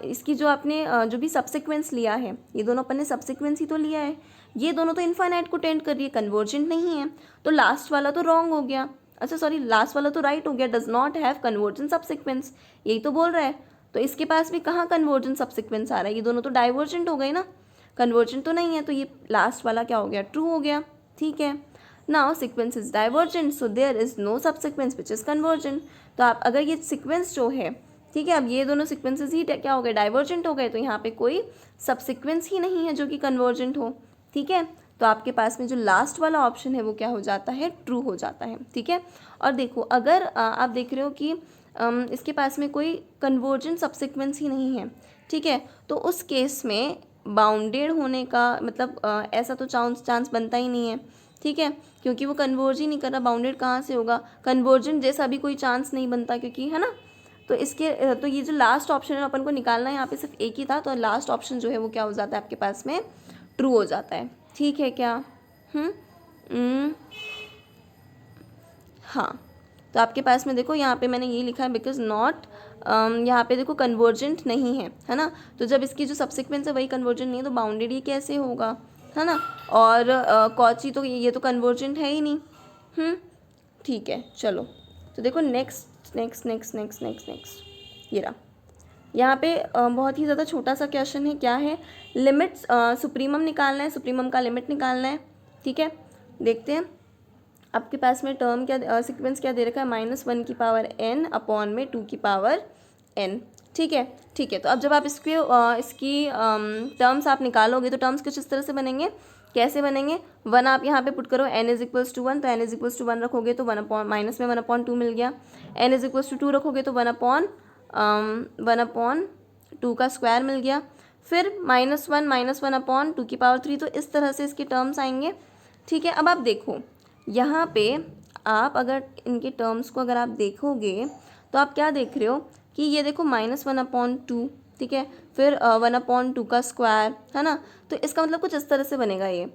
इसकी जो आपने जो भी सबसीक्वेंस लिया है, ये दोनों अपन ने सबसीक्वेंस ही तो लिया है, ये दोनों तो इनफाइनाइट को टेंड कर रही है, कन्वर्जेंट नहीं है। तो लास्ट वाला तो रॉन्ग हो गया, अच्छा सॉरी, लास्ट वाला तो राइट हो गया, does not have convergent subsequence, यही तो बोल रहा है। तो इसके पास भी कहाँ कन्वर्जेंट सबसीक्वेंस आ रहा है, ये दोनों तो डाइवर्जेंट हो गए ना। कन्वर्जेंट तो नहीं है, तो ये लास्ट वाला क्या हो गया, ट्रू हो गया। ठीक है, now sequence is divergent so there is no subsequence which is convergent. तो आप अगर ये सीक्वेंस जो है, ठीक है, अब ये दोनों सीक्वेंसेस ही क्या हो गए, डाइवर्जेंट हो गए, तो यहाँ पे कोई सब सीक्वेंस ही नहीं है जो कि कन्वर्जेंट हो। ठीक है, तो आपके पास में जो लास्ट वाला ऑप्शन है वो क्या हो जाता है, ट्रू हो जाता है। ठीक है, और देखो अगर आप देख रहे हो कि इसके पास में कोई कन्वर्जेंट सब सीक्वेंस ही नहीं है, ठीक है, तो उस केस में बाउंडेड होने का मतलब ऐसा तो चांस बनता ही नहीं है। ठीक है, क्योंकि वो कन्वर्ज ही नहीं कर रहा, बाउंडेड कहाँ से होगा, कन्वर्जेंट जैसा भी कोई चांस नहीं बनता, क्योंकि है ना। तो इसके तो ये जो लास्ट ऑप्शन है अपन को निकालना है, यहाँ पे सिर्फ एक ही था, तो लास्ट ऑप्शन जो है वो क्या हो जाता है आपके पास में, ट्रू हो जाता है। ठीक है क्या, हाँ, तो आपके पास में देखो यहाँ पे मैंने ये लिखा है बिकॉज नॉट, यहाँ पे देखो कन्वर्जेंट नहीं है ना, तो जब इसकी जो सबसिक्वेंस है वही कन्वर्जेंट नहीं है तो बाउंडेड ये कैसे होगा, है ना। और कॉची तो ये तो कन्वर्जेंट है ही नहीं। ठीक है, चलो तो देखो नेक्स्ट ये रहा। यहाँ पे बहुत ही ज़्यादा छोटा सा क्वेश्चन है, क्या है, लिमिट्स सुप्रीमम निकालना है, सुप्रीमम का लिमिट निकालना है। ठीक है, देखते हैं आपके पास में टर्म क्या सीक्वेंस क्या दे रखा है, -1 की पावर n अपॉन में 2 की पावर n। ठीक है, तो अब जब आप इसकी टर्म्स आप निकालोगे तो टर्म्स कुछ इस तरह से बनेंगे, कैसे बनेंगे, 1 आप यहाँ पे पुट करो, n = 1, तो n = 1 रखोगे तो 1 माइनस में 1/2 मिल गया, n = 2 रखोगे तो 1/2 का स्क्वायर मिल गया, फिर -1/2 की पावर 3, तो इस तरह से इसके टर्म्स आएंगे। ठीक है, अब आप देखो यहाँ पे आप अगर इनके टर्म्स को अगर आप देखोगे तो आप क्या देख रहे हो कि ये देखो -1/2, ठीक है, फिर 1/2 का स्क्वायर, है ना, तो इसका मतलब कुछ इस तरह से बनेगा ये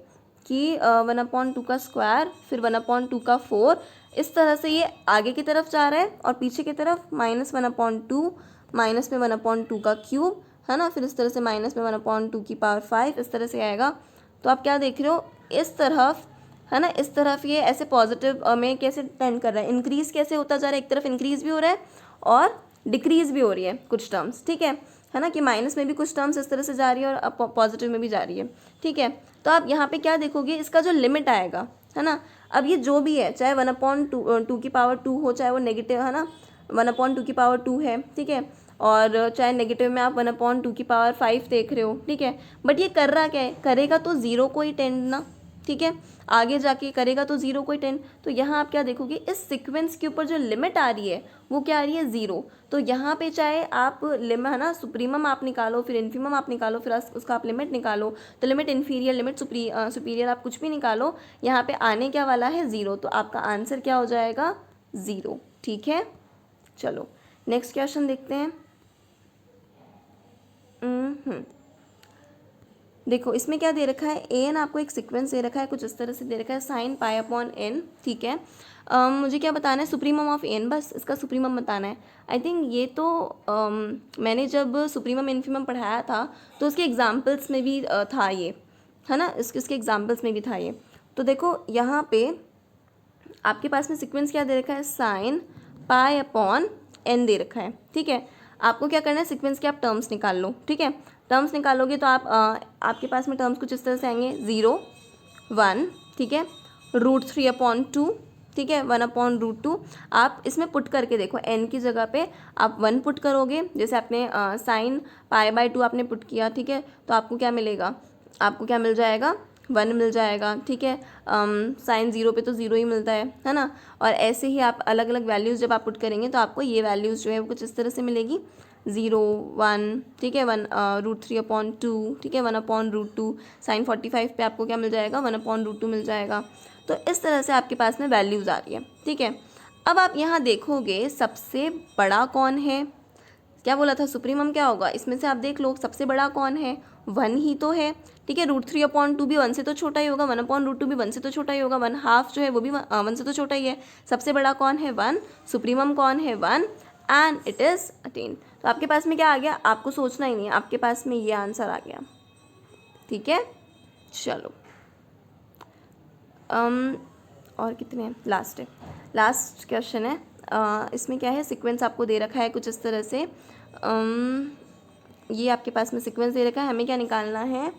कि 1/2 का स्क्वायर, फिर 1/2 का 4, इस तरह से ये आगे की तरफ जा रहा है और पीछे की तरफ -1/2 माइनस में 1/2 का क्यूब, है ना, फिर इस तरह से माइनस में 1/2 की पावर 5, इस तरह से आएगा। तो आप क्या देख रहे हो, इस तरफ, है ना, इस तरफ ये ऐसे पॉजिटिव में कैसे टेंड कर रहा है, इंक्रीज़ कैसे होता जा रहा है, एक तरफ इंक्रीज़ भी हो रहा है और डिक्रीज़ भी हो रही है कुछ टर्म्स। ठीक है ना, कि माइनस में भी कुछ टर्म्स इस तरह से जा रही है और पॉजिटिव में भी जा रही है। ठीक है, तो आप यहाँ पे क्या देखोगे, इसका जो लिमिट आएगा, है ना, अब ये जो भी है, चाहे 1/2 की पावर 2 हो, चाहे वो नेगेटिव, है ना, 1/2 की पावर 2 है, ठीक है, और चाहे नेगेटिव में आप 1/2 की पावर 5 देख रहे हो। ठीक है, बट ये कर रहा क्या है, करेगा तो ज़ीरो को ही टेंड ना, ठीक है, आगे जाके करेगा तो ज़ीरो को ही टेंड। तो यहाँ आप क्या देखोगे, इस सीक्वेंस के ऊपर जो लिमिट आ रही है वो क्या आ रही है, ज़ीरो। तो यहाँ पे चाहे आप लिमिट, है ना, सुप्रीमम आप निकालो, फिर इन्फीमम आप निकालो, फिर उसका आप लिमिट निकालो, तो लिमिट इन्फीरियर, लिमिट सुपीरियर आप कुछ भी निकालो, यहाँ पे आने क्या वाला है, ज़ीरो। तो आपका आंसर क्या हो जाएगा, ज़ीरो। ठीक है, चलो नेक्स्ट क्वेश्चन देखते हैं। देखो इसमें क्या दे रखा है, एन आपको एक सीक्वेंस दे रखा है, कुछ इस तरह से दे रखा है, sin π/n। ठीक है, मुझे क्या बताना है, सुप्रीमम ऑफ एन, बस इसका सुप्रीमम बताना है। आई थिंक ये तो मैंने जब सुप्रीमम इन्फीमम पढ़ाया था तो उसके एग्जाम्पल्स में भी था ये, है ना, इसके एग्जाम्पल्स में भी था ये। तो देखो यहाँ पे आपके पास में सीक्वेंस क्या दे रखा है, sin π/n दे रखा है। ठीक है, आपको क्या करना है, सीक्वेंस के आप टर्म्स निकाल लो। ठीक है, टर्म्स निकालोगे तो आप आपके पास में टर्म्स कुछ इस तरह से आएंगे, 0 1, ठीक है, √3/2, ठीक है, 1/√2। आप इसमें पुट करके देखो, n की जगह पे आप 1 पुट करोगे, जैसे आपने sin π/2 आपने पुट किया, ठीक है, तो आपको क्या मिलेगा, आपको क्या मिल जाएगा, 1 मिल जाएगा। ठीक है, साइन 0 पे तो 0 ही मिलता है ना, और ऐसे ही आप अलग अलग वैल्यूज़ जब आप पुट करेंगे तो आपको ये वैल्यूज़ जो है वो कुछ इस तरह से मिलेगी, 0 1, ठीक है, 1 √3/2, ठीक है, 1/√2, साइन 45 पे आपको क्या मिल जाएगा, 1/√2 मिल जाएगा। तो इस तरह से आपके पास में वैल्यूज़ आ रही है। ठीक है, अब आप यहाँ देखोगे सबसे बड़ा कौन है, क्या बोला था, सुप्रीमम क्या होगा, इसमें से आप देख लो सबसे बड़ा कौन है, 1 ही तो है। ठीक है, √3/2 भी 1 से तो छोटा ही होगा, 1/√2 भी 1 से तो छोटा ही होगा, 1/2 जो है वो भी 1 से तो छोटा ही है। सबसे बड़ा कौन है, 1, सुप्रीमम कौन है, 1, एंड इट इज़ अटेन। तो आपके पास में क्या आ गया, आपको सोचना ही नहीं है, आपके पास में ये आंसर आ गया। ठीक है, चलो और कितने हैं, लास्ट है, लास्ट क्वेश्चन है। इसमें क्या है, सीक्वेंस आपको दे रखा है कुछ इस तरह से, ये आपके पास में सीक्वेंस दे रखा है, हमें क्या निकालना है,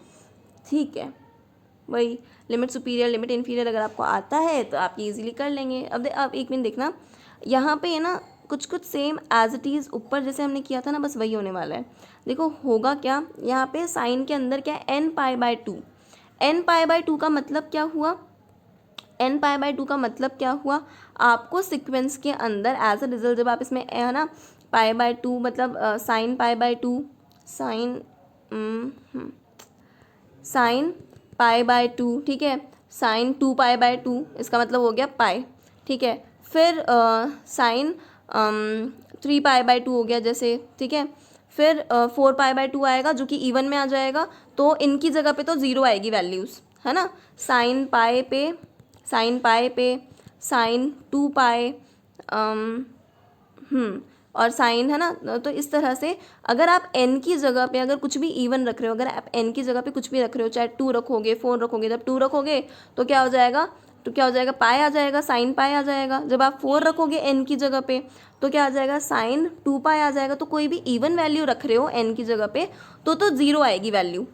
ठीक है, वही लिमिट सुपीरियर लिमिट इन्फीरियर अगर आपको आता है तो आप ये इजीली कर लेंगे। अब आप एक मिनट देखना, यहाँ पे है ना कुछ कुछ सेम एज इट इज़ ऊपर जैसे हमने किया था ना, बस वही होने वाला है। देखो होगा क्या, यहाँ पे साइन के अंदर क्या है, N pi by two. N pi by two का मतलब क्या हुआ, एन पाई बाय टू का मतलब क्या हुआ, आपको सीक्वेंस के अंदर एज अ रिजल्ट जब आप इसमें है ना पाई बाय टू मतलब sine pi by two, sine sine pi by two, ठीक है, sine two pi by two, इसका मतलब हो गया पाई, ठीक है। फिर साइन 3 पाई बाय टू हो गया जैसे, ठीक है। फिर 4 पाई बाय टू आएगा जो कि इवन में आ जाएगा, तो इनकी जगह पे तो ज़ीरो आएगी वैल्यूज़, है ना। साइन पाई पे साइन 2 पाई और साइन, है ना। तो इस तरह से अगर आप n की जगह पे अगर कुछ भी इवन रख रहे हो, अगर आप n की जगह पे कुछ भी रख रहे हो, चाहे 2 रखोगे 4 रखोगे, जब 2 रखोगे तो क्या हो जाएगा, पाई आ जाएगा, साइन पाई आ जाएगा। जब आप 4 रखोगे n की जगह पे तो क्या आ जाएगा, साइन 2 पाई आ जाएगा। तो कोई भी इवन वैल्यू रख रहे हो n की जगह पे तो ज़ीरो आएगी वैल्यू,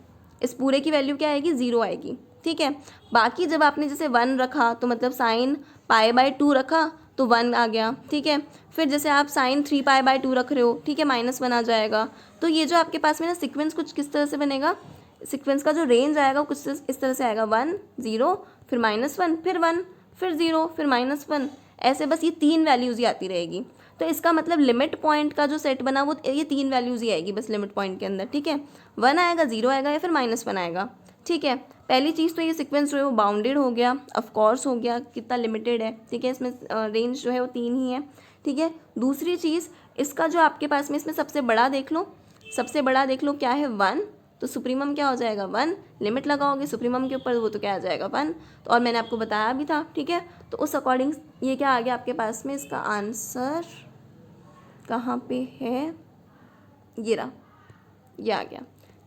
इस पूरे की वैल्यू क्या आएगी, ज़ीरो आएगी, ठीक है। बाकी जब आपने जैसे 1 रखा तो मतलब साइन पाई बाय 2 रखा तो 1 आ गया, ठीक है। फिर जैसे आप साइन 3 पाई बाय 2 रख रहे हो, ठीक है, -1 आ जाएगा। तो ये जो आपके पास में ना सीक्वेंस कुछ किस तरह से बनेगा, सीक्वेंस का जो रेंज आएगा कुछ इस तरह से आएगा, 1 0 फिर -1 फिर 1 फिर 0 फिर -1, ऐसे बस ये 3 वैल्यूज़ ही आती रहेगी। तो इसका मतलब लिमिट पॉइंट का जो सेट बना वो ये 3 वैल्यूज़ ही आएगी बस लिमिट पॉइंट के अंदर, ठीक है। 1 आएगा, 0 आएगा या फिर -1 आएगा, ठीक है। पहली चीज़ तो ये सीक्वेंस जो है वो बाउंडेड हो गया, ऑफ कोर्स हो गया, कितना लिमिटेड है, ठीक है, इसमें रेंज जो है वो 3 ही है, ठीक है। दूसरी चीज़, इसका जो आपके पास में इसमें सबसे बड़ा देख लो, क्या है 1, तो सुप्रीमम क्या हो जाएगा 1, लिमिट लगाओगे सुप्रीमम के ऊपर वो तो क्या आ जाएगा 1, तो और मैंने आपको बताया भी था, ठीक है। तो उस अकॉर्डिंग ये क्या आ गया आपके पास में, इसका आंसर कहाँ पे है, ये रहा, ये आ गया,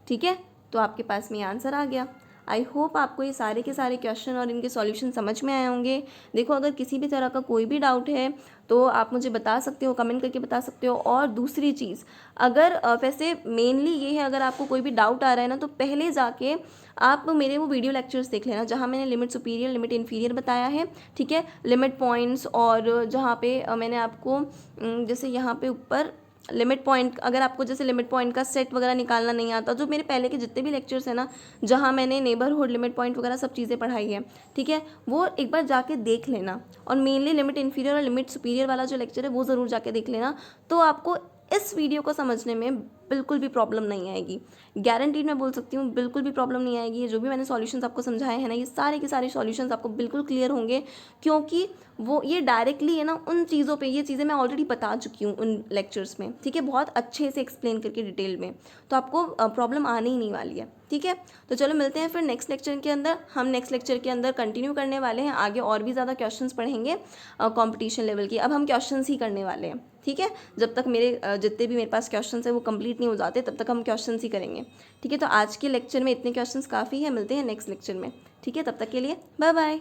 ठीक है। तो आपके पास में ये आंसर आ गया। आई होप आपको ये सारे के सारे क्वेश्चन और इनके सॉल्यूशन समझ में आए होंगे। देखो अगर किसी भी तरह का कोई भी डाउट है तो आप मुझे बता सकते हो, कमेंट करके बता सकते हो। और दूसरी चीज़, अगर वैसे मेनली ये है, अगर आपको कोई भी डाउट आ रहा है ना तो पहले जाके आप मेरे वो वीडियो लेक्चर्स देख लेना जहाँ मैंने लिमिट सुपीरियर लिमिट इन्फीरियर बताया है, ठीक है, लिमिट पॉइंट्स, और जहाँ पे मैंने आपको जैसे यहाँ पे ऊपर लिमिट पॉइंट, अगर आपको जैसे लिमिट पॉइंट का सेट वगैरह निकालना नहीं आता, जो मेरे पहले के जितने भी लेक्चर्स हैं ना जहाँ मैंने नेबरहुड लिमिट पॉइंट वगैरह सब चीज़ें पढ़ाई है, ठीक है, वो एक बार जाके देख लेना। और मेनली लिमिट इन्फीरियर और लिमिट सुपीरियर वाला जो लेक्चर है वो ज़रूर जाके देख लेना, तो आपको इस वीडियो को समझने में बिल्कुल भी प्रॉब्लम नहीं आएगी, गारंटीड मैं बोल सकती हूँ, बिल्कुल भी प्रॉब्लम नहीं आएगी। ये जो भी मैंने सॉल्यूशंस आपको समझाए हैं ना, ये सारे के सारे सॉल्यूशंस आपको बिल्कुल क्लियर होंगे, क्योंकि वो ये डायरेक्टली है ना उन चीज़ों पे, ये चीज़ें मैं ऑलरेडी बता चुकी हूँ उन लेक्चर्स में, ठीक है, बहुत अच्छे से एक्सप्लेन करके डिटेल में, तो आपको प्रॉब्लम आने ही नहीं वाली है, ठीक है। तो चलो मिलते हैं फिर नेक्स्ट लेक्चर के अंदर। हम नेक्स्ट लेक्चर के अंदर कंटिन्यू करने वाले हैं, आगे और भी ज़्यादा क्वेश्चंस पढ़ेंगे कंपटीशन लेवल की। अब हम क्वेश्चंस ही करने वाले हैं, ठीक है, जब तक मेरे जितने भी मेरे पास क्वेश्चंस है वो कंप्लीट नहीं हो जाते तब तक हम क्वेश्चंस ही करेंगे, ठीक है। तो आज के लेक्चर में इतने क्वेश्चंस काफ़ी है, मिलते हैं नेक्स्ट लेक्चर में, ठीक है, तब तक के लिए बाय बाय।